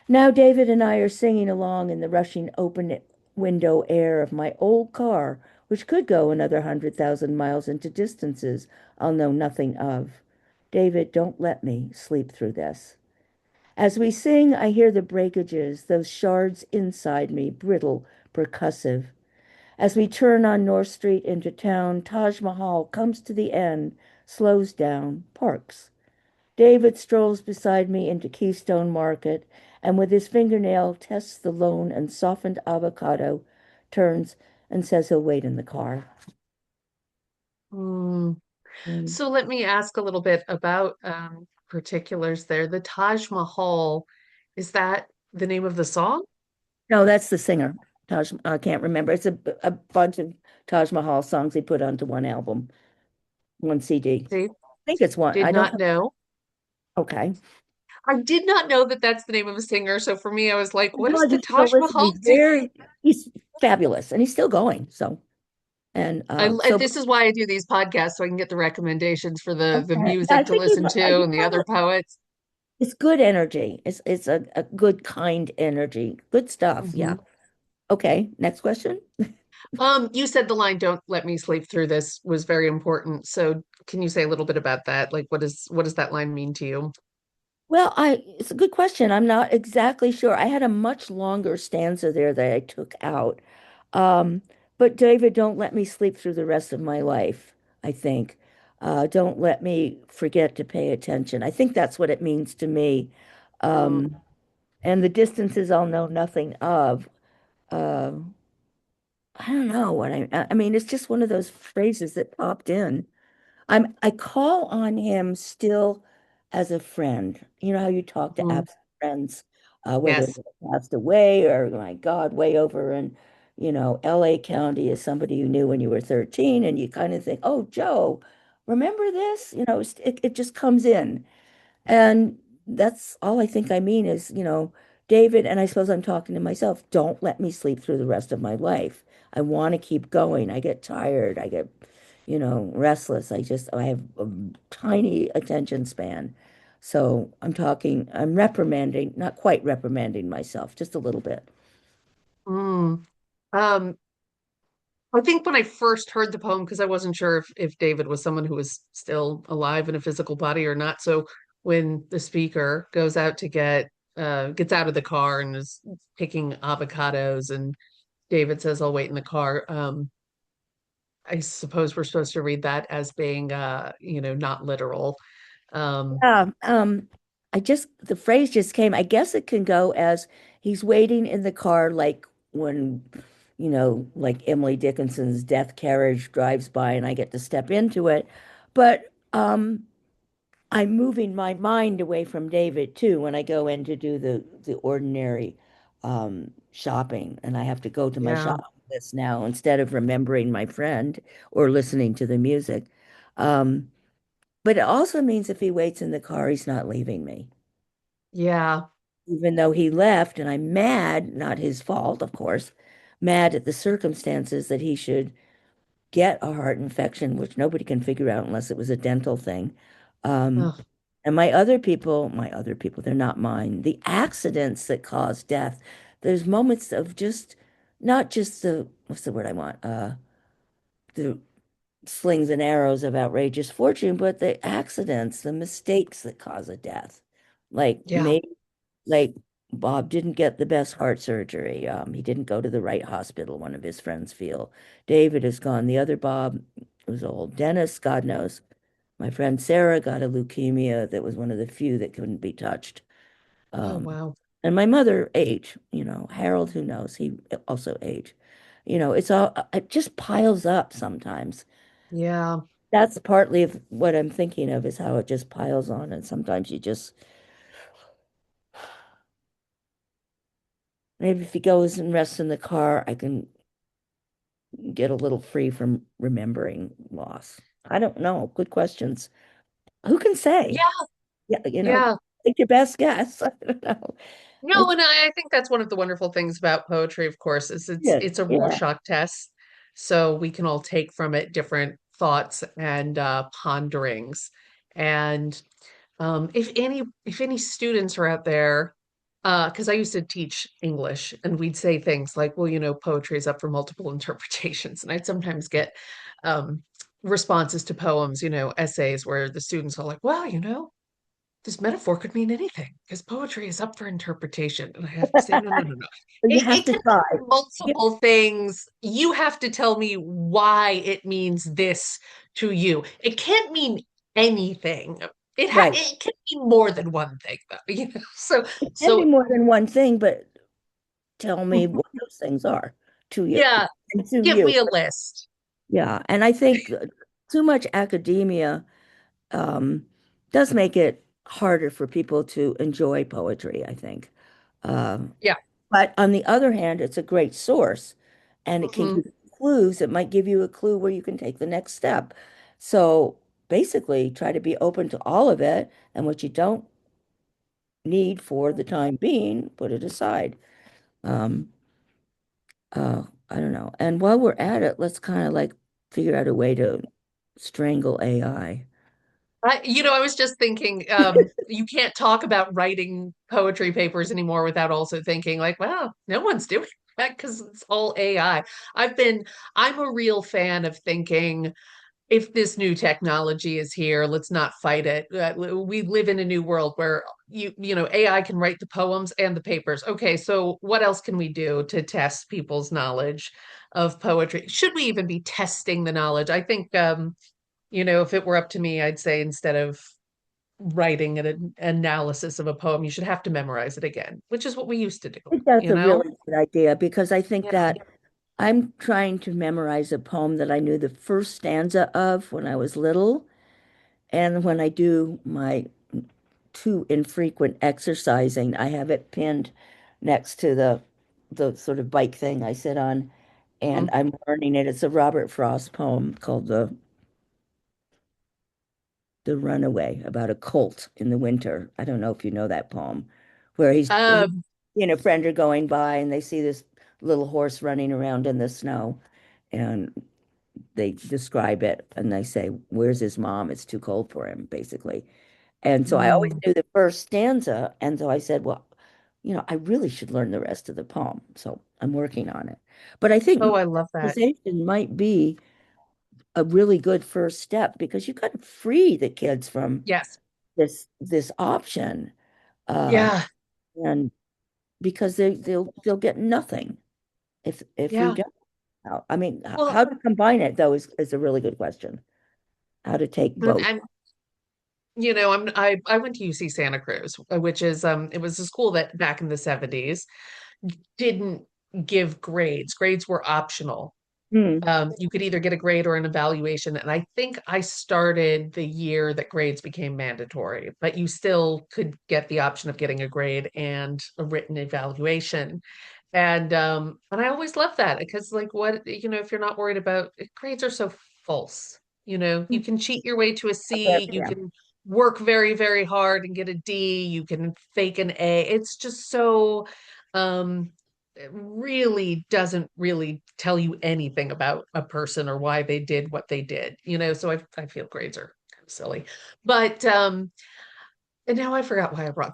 S1: Now David and I are singing along in the rushing open window air of my old car, which could go another 100,000 miles into distances I'll know nothing of. David, don't let me sleep through this. As we sing, I hear the breakages, those shards inside me, brittle, percussive. As we turn on North Street into town, Taj Mahal comes to the end, slows down, parks. David strolls beside me into Keystone Market and with his fingernail tests the lone and softened avocado, turns and says he'll wait in the car.
S2: Hmm.
S1: Mm.
S2: So let me ask a little bit about particulars there. The Taj Mahal, is that the name of the song?
S1: No, that's the singer. Taj, I can't remember. It's a bunch of Taj Mahal songs he put onto one album, one CD.
S2: See,
S1: I think it's one.
S2: did
S1: I don't
S2: not
S1: know.
S2: know.
S1: Okay.
S2: I did not know that that's the name of a singer. So for me, I was like, what
S1: I'm
S2: does
S1: glad
S2: the
S1: you still
S2: Taj
S1: listen.
S2: Mahal do?
S1: He's fabulous and he's still going. So, and so,
S2: This is why I do these podcasts so I can get the recommendations for the
S1: okay. Yeah,
S2: music to listen to and the other poets.
S1: it's good energy. It's a good, kind energy. Good stuff. Yeah.
S2: Mhm.
S1: Okay. Next question.
S2: You said the line "Don't let me sleep through this" was very important. So can you say a little bit about that? Like, what does that line mean to you?
S1: Well, it's a good question. I'm not exactly sure. I had a much longer stanza there that I took out. Um, but David, don't let me sleep through the rest of my life, I think. Don't let me forget to pay attention. I think that's what it means to me.
S2: Mm,
S1: Um, and the distances I'll know nothing of. Uh, I don't know what I mean, it's just one of those phrases that popped in. I call on him still as a friend. You know how you talk to
S2: mm,
S1: absent friends, whether
S2: yes.
S1: they passed away or my God, way over in, LA County is somebody you knew when you were 13, and you kind of think, oh, Joe, remember this? It just comes in. And that's all I think I mean is, David, and I suppose I'm talking to myself, don't let me sleep through the rest of my life. I want to keep going. I get tired. restless. I have a tiny attention span. So I'm reprimanding, not quite reprimanding myself, just a little bit.
S2: Mm. Um, I think when I first heard the poem, because I wasn't sure if David was someone who was still alive in a physical body or not. So when the speaker goes out to gets out of the car and is picking avocados, and David says, "I'll wait in the car." I suppose we're supposed to read that as being, not literal. Um,
S1: Yeah, the phrase just came. I guess it can go as he's waiting in the car, like when, like Emily Dickinson's death carriage drives by and I get to step into it. But I'm moving my mind away from David too when I go in to do the ordinary shopping, and I have to go to my
S2: yeah,
S1: shopping list now instead of remembering my friend or listening to the music. Um, but it also means if he waits in the car, he's not leaving me.
S2: yeah.
S1: Even though he left, and I'm mad, not his fault, of course, mad at the circumstances that he should get a heart infection, which nobody can figure out unless it was a dental thing. Um,
S2: Ugh,
S1: and my other people, they're not mine. The accidents that cause death, there's moments of just not just what's the word I want? The slings and arrows of outrageous fortune, but the accidents, the mistakes that cause a death. Like
S2: yeah.
S1: maybe like Bob didn't get the best heart surgery. He didn't go to the right hospital, one of his friends feel. David is gone. The other Bob was old. Dennis, God knows. My friend Sarah got a leukemia that was one of the few that couldn't be touched.
S2: Oh,
S1: Um,
S2: wow.
S1: and my mother, age, Harold, who knows, he also age. It's all, it just piles up sometimes.
S2: Yeah.
S1: That's partly of what I'm thinking of is how it just piles on. And sometimes maybe if he goes and rests in the car, I can get a little free from remembering loss. I don't know. Good questions. Who can say?
S2: Yeah.
S1: Yeah,
S2: Yeah.
S1: take your best guess. I don't know.
S2: No,
S1: Let's
S2: and I think that's one of the wonderful things about poetry, of course, is
S1: see it.
S2: it's a
S1: Yeah.
S2: Rorschach test. So we can all take from it different thoughts and ponderings. And if any students are out there, because I used to teach English, and we'd say things like, well, poetry is up for multiple interpretations. And I'd sometimes get responses to poems, essays where the students are like, well, this metaphor could mean anything because poetry is up for interpretation. And I have to say, no, no, no, no.
S1: But you have
S2: It
S1: to
S2: can
S1: try.
S2: mean
S1: Yeah,
S2: multiple things. You have to tell me why it means this to you. It can't mean anything.
S1: right.
S2: It can mean more than one thing, though. So
S1: It can be
S2: so
S1: more than one thing, but tell me what those things are to you
S2: yeah,
S1: and to
S2: give
S1: you.
S2: me a list.
S1: Yeah. And I think too much academia um, does make it harder for people to enjoy poetry, I think. Um,
S2: Yeah.
S1: but on the other hand, it's a great source and it can
S2: Mhm.
S1: give you clues. It might give you a clue where you can take the next step. So basically, try to be open to all of it. And what you don't need for the time being, put it aside. Um, I don't know. And while we're at it, let's kind of like figure out a way to strangle AI.
S2: I was just thinking, you can't talk about writing poetry papers anymore without also thinking like, well, no one's doing that because it's all AI. I'm a real fan of thinking if this new technology is here, let's not fight it. We live in a new world where AI can write the poems and the papers. Okay, so what else can we do to test people's knowledge of poetry? Should we even be testing the knowledge? I think, if it were up to me, I'd say instead of writing an analysis of a poem, you should have to memorize it again, which is what we used to do,
S1: I think that's
S2: you
S1: a
S2: know?
S1: really good idea because I think
S2: Yeah.
S1: that I'm trying to memorize a poem that I knew the first stanza of when I was little. And when I do my too infrequent exercising, I have it pinned next to the sort of bike thing I sit on, and
S2: Mhm.
S1: I'm learning it. It's a Robert Frost poem called The Runaway about a colt in the winter. I don't know if you know that poem, where
S2: Um,
S1: he and a friend are going by and they see this little horse running around in the snow. And they describe it and they say, "Where's his mom? It's too cold for him," basically. And so I always
S2: Mm.
S1: knew the first stanza, and so I said, "Well, I really should learn the rest of the poem." So I'm working on it. But I
S2: Oh,
S1: think
S2: I love that.
S1: memorization might be a really good first step because you got to free the kids from
S2: Yes.
S1: this option, uh,
S2: Yeah.
S1: and because they'll get nothing if we
S2: Yeah.
S1: don't. I mean,
S2: Well,
S1: how to combine it though is a really good question. How to take both.
S2: and I went to UC Santa Cruz, which is it was a school that back in the 70s didn't give grades. Grades were optional.
S1: Hmm.
S2: You could either get a grade or an evaluation. And I think I started the year that grades became mandatory, but you still could get the option of getting a grade and a written evaluation. And I always love that because like if you're not worried about grades are so false. You can cheat your way to a
S1: Yeah,
S2: C, you
S1: yeah.
S2: can work very, very hard and get a D, you can fake an A. It's just so it really doesn't really tell you anything about a person or why they did what they did, so I feel grades are kind of silly. But and now I forgot why I brought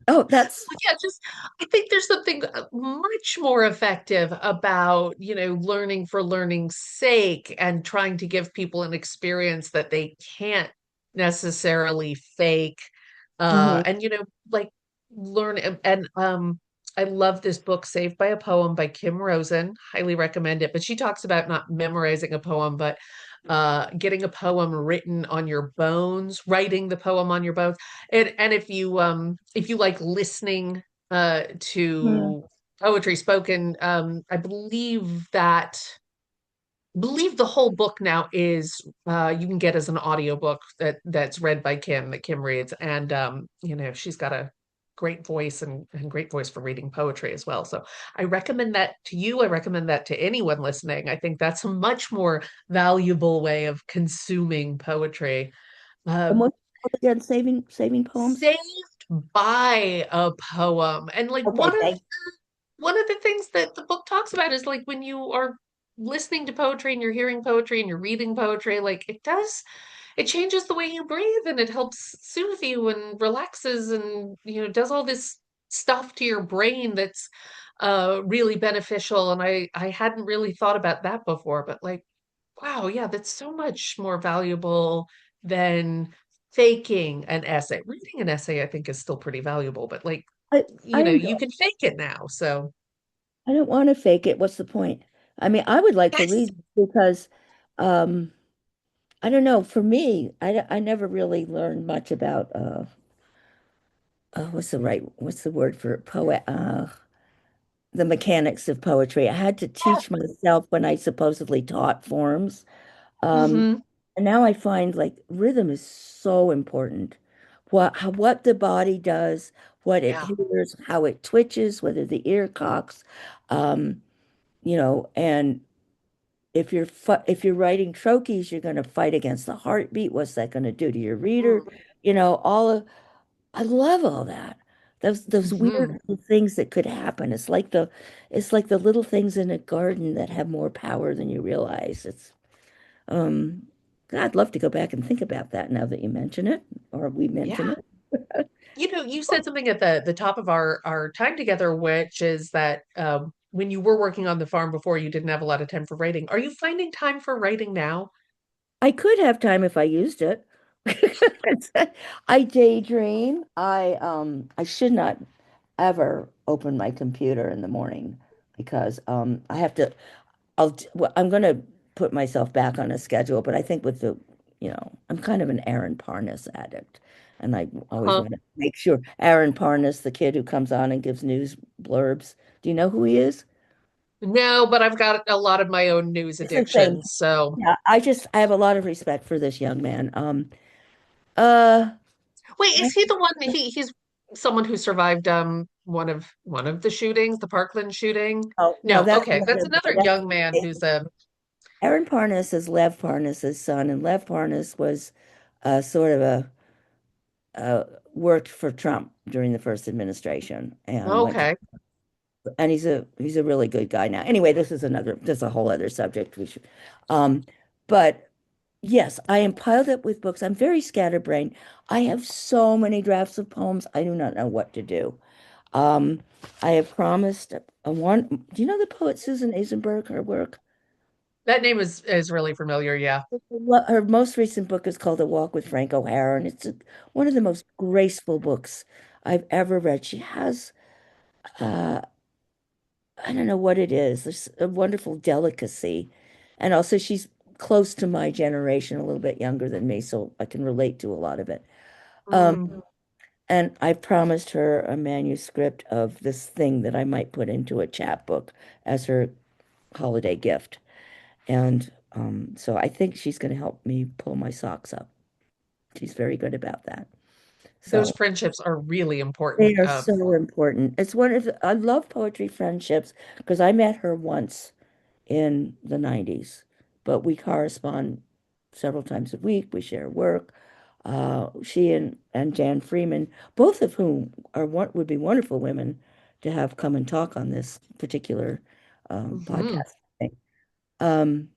S1: Oh, that's
S2: yeah, just I think there's something much more effective about, learning for learning's sake and trying to give people an experience that they can't necessarily fake.
S1: mhm.
S2: And like learn and I love this book, Saved by a Poem by Kim Rosen. Highly recommend it. But she talks about not memorizing a poem, but getting a poem written on your bones, writing the poem on your bones. And if you like listening
S1: Hmm.
S2: to poetry spoken, I believe the whole book now is you can get as an audiobook that's read by Kim that Kim reads. And she's got a great voice and great voice for reading poetry as well. So I recommend that to you. I recommend that to anyone listening. I think that's a much more valuable way of consuming poetry.
S1: And
S2: Um,
S1: what's it called again? Saving poems.
S2: Saved by a poem. And like
S1: Okay, thank.
S2: one of the things that the book talks about is like when you are listening to poetry and you're hearing poetry and you're reading poetry, like it changes the way you breathe and it helps soothe you and relaxes and does all this stuff to your brain that's really beneficial. And I hadn't really thought about that before, but like, wow, yeah, that's so much more valuable than faking an essay. Reading an essay, I think, is still pretty valuable, but like,
S1: I I
S2: you
S1: enjoy.
S2: can fake it now. So,
S1: I don't want to fake it. What's the point? I mean, I would like to
S2: yes.
S1: read because, um, I don't know. For me, I never really learned much about what's the word for poet? The mechanics of poetry. I had to teach myself when I supposedly taught forms. Um,
S2: Hmm.
S1: and now I find like rhythm is so important. What the body does, what it
S2: Yeah.
S1: hears, how it twitches, whether the ear cocks, um, and if you're writing trochees, you're going to fight against the heartbeat. What's that going to do to your reader?
S2: Mm-hmm.
S1: All of I love all that. Those weird
S2: Hmm.
S1: little things that could happen. It's like the little things in a garden that have more power than you realize. Um I'd love to go back and think about that now that you mention it, or we mention
S2: Yeah.
S1: it.
S2: You said something at the top of our time together, which is that when you were working on the farm before, you didn't have a lot of time for writing. Are you finding time for writing now?
S1: I could have time if I used it. I daydream. I should not ever open my computer in the morning because I have to well, I'm going to put myself back on a schedule, but I think I'm kind of an Aaron Parnas addict. And I always
S2: Huh?
S1: want to make sure Aaron Parnas, the kid who comes on and gives news blurbs. Do you know who he is?
S2: No, but I've got a lot of my own news
S1: It's the same.
S2: addictions. So,
S1: Yeah, I have a lot of respect for this young man. Uh,
S2: wait, is he the one he's someone who survived one of the shootings, the Parkland shooting?
S1: oh, no,
S2: No,
S1: that's
S2: okay, that's
S1: another guy.
S2: another
S1: That's
S2: young man who's a
S1: Aaron Parnas is Lev Parnas' son, and Lev Parnas was sort of uh, worked for Trump during the first administration and went to
S2: okay.
S1: and he's a really good guy now. Anyway, this is a whole other subject. But yes, I am piled up with books. I'm very scatterbrained. I have so many drafts of poems. I do not know what to do. Um, I have promised a one. Do you know the poet Susan Eisenberg, her work?
S2: That name is really familiar, yeah.
S1: Her most recent book is called A Walk with Frank O'Hara, and one of the most graceful books I've ever read. She has, uh, I don't know what it is. There's a wonderful delicacy. And also she's close to my generation, a little bit younger than me, so I can relate to a lot of it.
S2: Mm.
S1: And I've promised her a manuscript of this thing that I might put into a chapbook as her holiday gift. And so I think she's going to help me pull my socks up. She's very good about that.
S2: Those
S1: So
S2: friendships are really
S1: they
S2: important.
S1: are so important. I love poetry friendships because I met her once in the 90s, but we correspond several times a week. We share work. She and Jan Freeman, both of whom would be wonderful women to have come and talk on this particular
S2: Mhm.
S1: podcast thing. Um,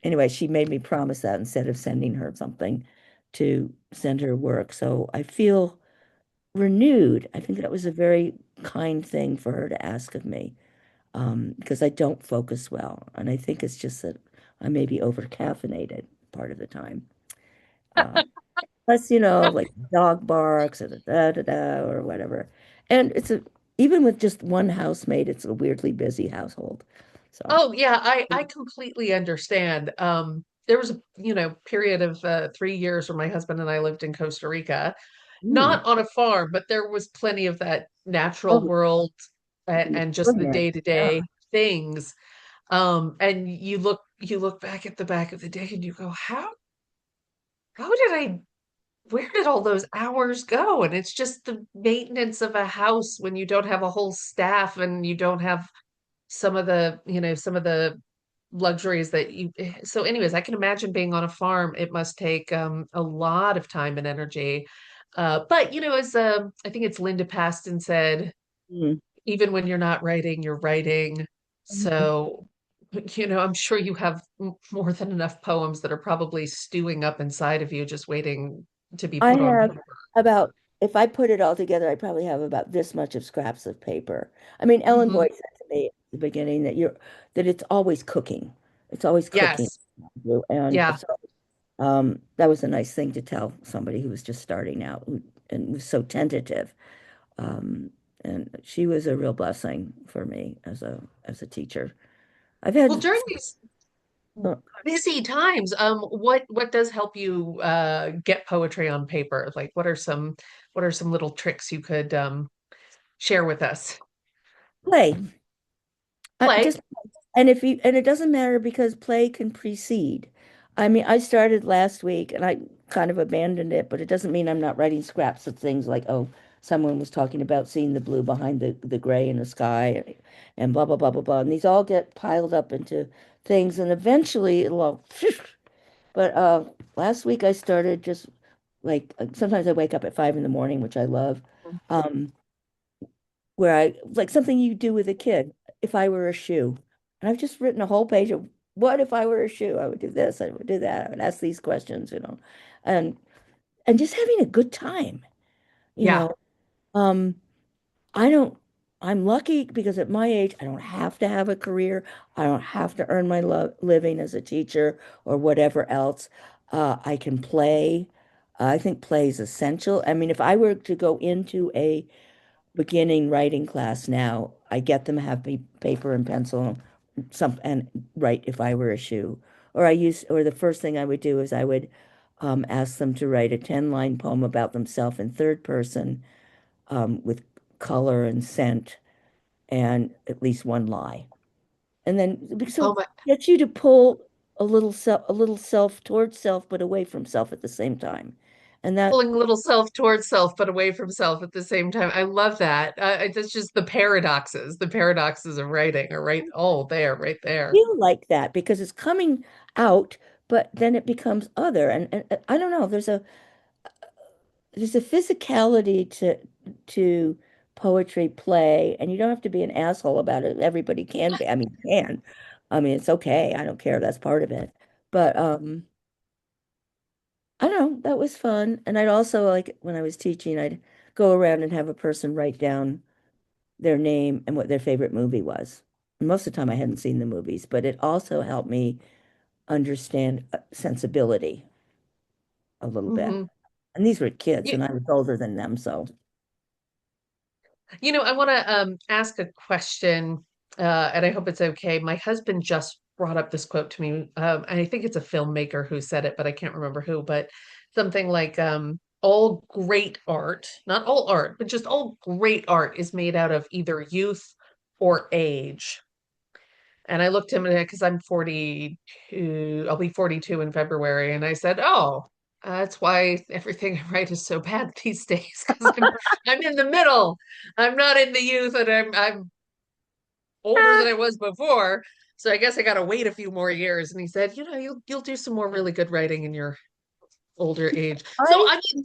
S1: anyway, she made me promise that instead of sending her something to send her work. So I feel renewed. I think that was a very kind thing for her to ask of me because I don't focus well. And I think it's just that I may be over caffeinated part of the time. Uh, Plus, like dog barks or da da da or whatever. And even with just one housemaid, it's a weirdly busy household. So,
S2: Oh yeah, I completely understand. There was a period of 3 years where my husband and I lived in Costa Rica,
S1: mm,
S2: not on a farm, but there was plenty of that natural
S1: oh,
S2: world
S1: it's
S2: and just the
S1: extraordinary. Yeah.
S2: day-to-day things. And you look back at the back of the day and you go, how did I where did all those hours go? And it's just the maintenance of a house when you don't have a whole staff and you don't have some of the luxuries that you so anyways, I can imagine being on a farm. It must take a lot of time and energy. But as I think it's Linda Paston said,
S1: Mm.
S2: even when you're not writing, you're writing. So, I'm sure you have more than enough poems that are probably stewing up inside of you, just waiting to be
S1: I
S2: put on
S1: have
S2: paper.
S1: about, if I put it all together, I probably have about this much of scraps of paper. I mean, Ellen
S2: Hmm.
S1: Boyd said to me at the beginning that it's always cooking. It's always cooking.
S2: Yes.
S1: And
S2: Yeah.
S1: so that was a nice thing to tell somebody who was just starting out and was so tentative. Um, and she was a real blessing for me as a teacher. I've
S2: Well,
S1: had
S2: during these
S1: uh,
S2: busy times, what does help you get poetry on paper? Like what are some little tricks you could share with us?
S1: play. I
S2: Play.
S1: just and it doesn't matter because play can precede. I mean, I started last week and I kind of abandoned it, but it doesn't mean I'm not writing scraps of things like, oh, someone was talking about seeing the blue behind the gray in the sky and blah blah blah blah blah. And these all get piled up into things and eventually it'll all but last week I started just like sometimes I wake up at 5 in the morning, which I love. Um, where I like something you do with a kid. If I were a shoe, and I've just written a whole page of what if I were a shoe? I would do this, I would do that, I would ask these questions, and just having a good time, you
S2: Yeah.
S1: know. Um, I don't. I'm lucky because at my age, I don't have to have a career. I don't have to earn my lo living as a teacher or whatever else. I can play. I think play is essential. I mean, if I were to go into a beginning writing class now, I get them to have paper and pencil and write if I were a shoe. Or the first thing I would do is I would ask them to write a 10-line poem about themselves in third person with color and scent and at least one lie. And then so
S2: Oh
S1: it
S2: my,
S1: gets you to pull a little self towards self, but away from self at the same time. And that
S2: pulling a little self towards self, but away from self at the same time. I love that. That's just the paradoxes of writing are right all there, right there.
S1: feel like that because it's coming out, but then it becomes other. And I don't know, there's a physicality to poetry play, and you don't have to be an asshole about it. Everybody can be. I mean, you can. I mean, it's okay. I don't care. That's part of it. But I don't know, that was fun. And I'd also like when I was teaching, I'd go around and have a person write down their name and what their favorite movie was. Most of the time I hadn't seen the movies, but it also helped me understand sensibility a little bit.
S2: Hmm.
S1: And these were kids,
S2: You,
S1: and I was older than them, so
S2: I want to ask a question, and I hope it's okay. My husband just brought up this quote to me, and I think it's a filmmaker who said it, but I can't remember who. But something like, "All great art, not all art, but just all great art, is made out of either youth or age." And I looked him in it because I'm 42. I'll be 42 in February, and I said, "Oh, that's why everything I write is so bad these days because I'm in the middle. I'm not in the youth, and I'm older than I was before. So I guess I got to wait a few more years." And he said, "You'll do some more really good writing in your older age." So
S1: I
S2: I mean,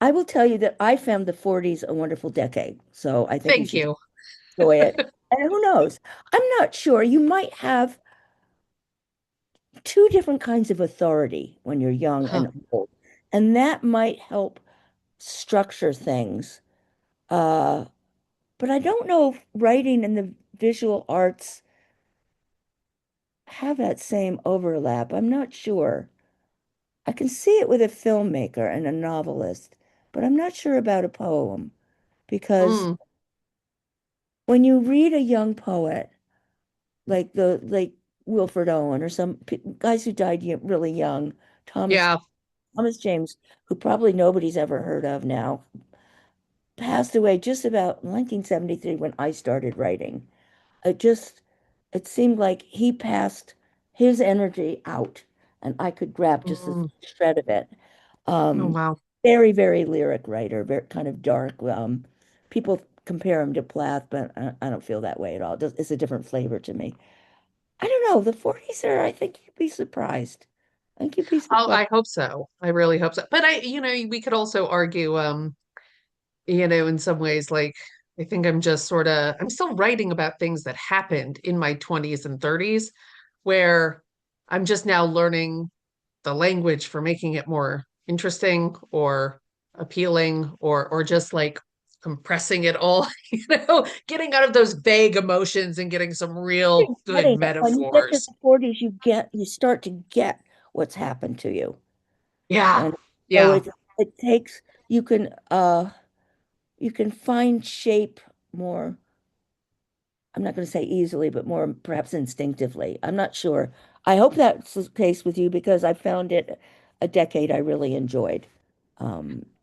S1: I will tell you that I found the 40s a wonderful decade. So I think you
S2: thank
S1: should
S2: you.
S1: enjoy it. And who knows? I'm not sure. You might have two different kinds of authority when you're young
S2: Huh.
S1: and old, and that might help structure things. Uh, but I don't know if writing and the visual arts have that same overlap. I'm not sure. I can see it with a filmmaker and a novelist, but I'm not sure about a poem because
S2: Mm,
S1: when you read a young poet like Wilfred Owen or some guys who died really young, Thomas
S2: yeah.
S1: Thomas James, who probably nobody's ever heard of now, passed away just about 1973 when I started writing. It just, it seemed like he passed his energy out and I could grab just a
S2: Mm,
S1: shred of it.
S2: oh
S1: Um,
S2: wow.
S1: very, very lyric writer, very kind of dark. People compare him to Plath, but I don't feel that way at all. It's a different flavor to me. I don't know. The 40s are, I think you'd be surprised. I think you'd be
S2: Oh,
S1: surprised.
S2: I hope so. I really hope so. But we could also argue, in some ways, like I think I'm still writing about things that happened in my 20s and 30s, where I'm just now learning the language for making it more interesting or appealing or just like compressing it all, getting out of those vague emotions and getting some real good
S1: Getting it. When you get to
S2: metaphors.
S1: the 40s, you start to get what's happened to you.
S2: Yeah.
S1: And so
S2: Yeah.
S1: it takes you can find shape more, I'm not going to say easily, but more perhaps instinctively. I'm not sure. I hope that's the case with you because I found it a decade I really enjoyed.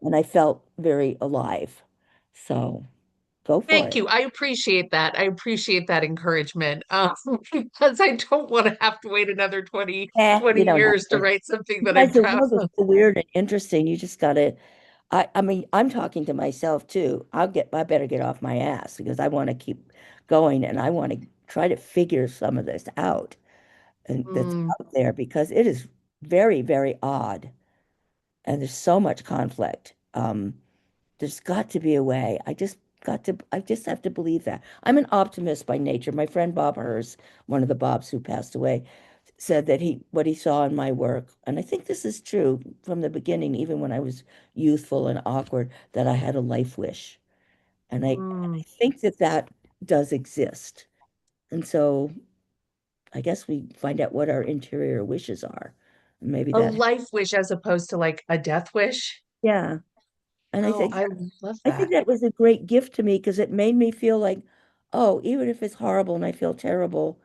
S1: And I felt very alive. So go for
S2: Thank
S1: it.
S2: you. I appreciate that. I appreciate that encouragement. Because I don't want to have to wait another 20
S1: You
S2: 20
S1: don't have
S2: years to
S1: to.
S2: write something that I'm
S1: Guys, the
S2: proud
S1: world is
S2: of.
S1: so weird and interesting. You just gotta, I mean, I'm talking to myself too. I better get off my ass because I want to keep going and I want to try to figure some of this out and that's
S2: Mm.
S1: out there because it is very, very odd and there's so much conflict. There's got to be a way. I just have to believe that. I'm an optimist by nature. My friend Bob Hers, one of the Bobs who passed away, said that what he saw in my work, and I think this is true from the beginning, even when I was youthful and awkward, that I had a life wish. And I
S2: Mm.
S1: think that that does exist. And so I guess we find out what our interior wishes are. Maybe
S2: A
S1: that,
S2: life wish as opposed to like a death wish.
S1: yeah. And
S2: Oh, I love
S1: I think
S2: that.
S1: that was a great gift to me because it made me feel like, oh, even if it's horrible and I feel terrible,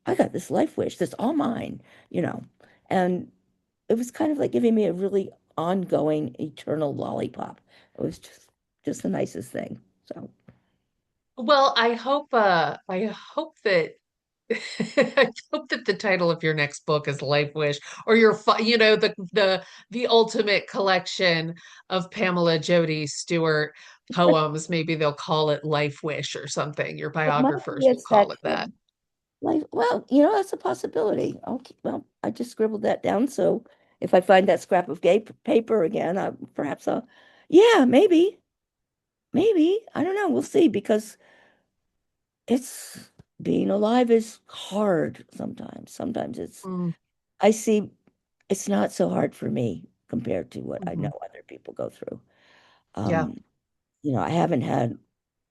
S1: I got this life wish that's all mine, you know. And it was kind of like giving me a really ongoing, eternal lollipop. It was just the nicest thing. So
S2: Well, I hope that I hope that the title of your next book is Life Wish, or the ultimate collection of Pamela Jody Stewart poems. Maybe they'll call it Life Wish or something. Your
S1: it might
S2: biographers
S1: be a
S2: will call it that.
S1: section. Like, well, that's a possibility. Okay, well, I just scribbled that down. So if I find that scrap of gay paper again, perhaps I'll, yeah, maybe. maybe, I don't know, we'll see because it's being alive is hard sometimes. Sometimes
S2: Mm,
S1: I see it's not so hard for me compared to what I know
S2: mhm.
S1: other people go through.
S2: Yeah.
S1: Um, I haven't had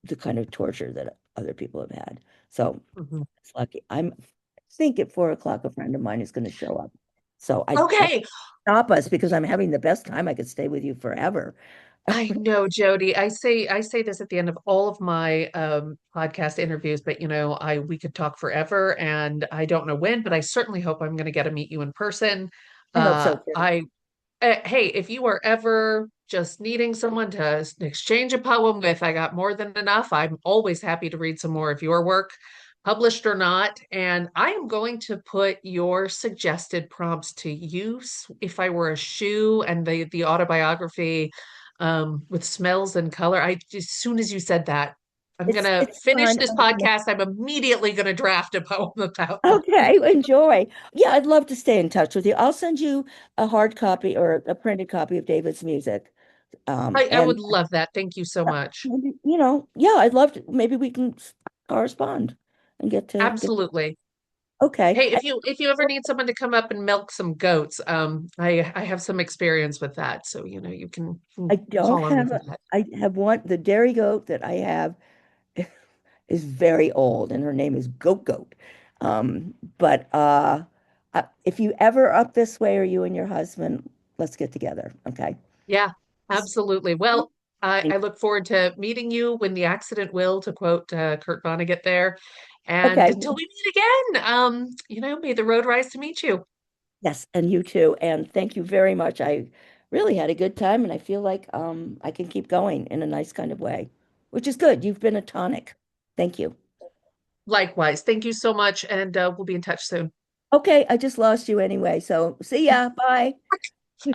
S1: the kind of torture that other people have had. So
S2: Mhm.
S1: it's lucky. I think at 4 o'clock, a friend of mine is going to show up. So I
S2: Okay.
S1: stop us because I'm having the best time. I could stay with you forever.
S2: I know, Jody. I say this at the end of all of my podcast interviews, but I we could talk forever, and I don't know when, but I certainly hope I'm going to get to meet you in person.
S1: I hope so too.
S2: I Hey, if you are ever just needing someone to exchange a poem with, I got more than enough. I'm always happy to read some more of your work, published or not. And I am going to put your suggested prompts to use. If I were a shoe and the autobiography with smells and color, as soon as you said that, I'm gonna
S1: It's
S2: finish
S1: fun.
S2: this podcast. I'm immediately gonna draft a poem about them.
S1: Okay, enjoy. Yeah, I'd love to stay in touch with you. I'll send you a hard copy or a printed copy of David's music.
S2: I
S1: And
S2: would love that. Thank you so much.
S1: maybe, yeah, I'd love to. Maybe we can correspond and get.
S2: Absolutely.
S1: Okay.
S2: Hey, if you ever need someone to come up and milk some goats, I have some experience with that, so you can
S1: I don't
S2: call on me
S1: have
S2: for
S1: a.
S2: that.
S1: I have one. The dairy goat that I have is very old, and her name is Goat Goat. But if you ever up this way, or you and your husband, let's get together. Okay.
S2: Yeah, absolutely. Well, I look forward to meeting you when the accident will, to quote Kurt Vonnegut there. And
S1: Okay.
S2: until we meet again, may the road rise to meet you.
S1: Yes, and you too. And thank you very much. I really had a good time, and I feel like I can keep going in a nice kind of way, which is good. You've been a tonic. Thank you.
S2: Likewise. Thank you so much, and we'll be in touch soon.
S1: Okay, I just lost you anyway. So see ya. Bye.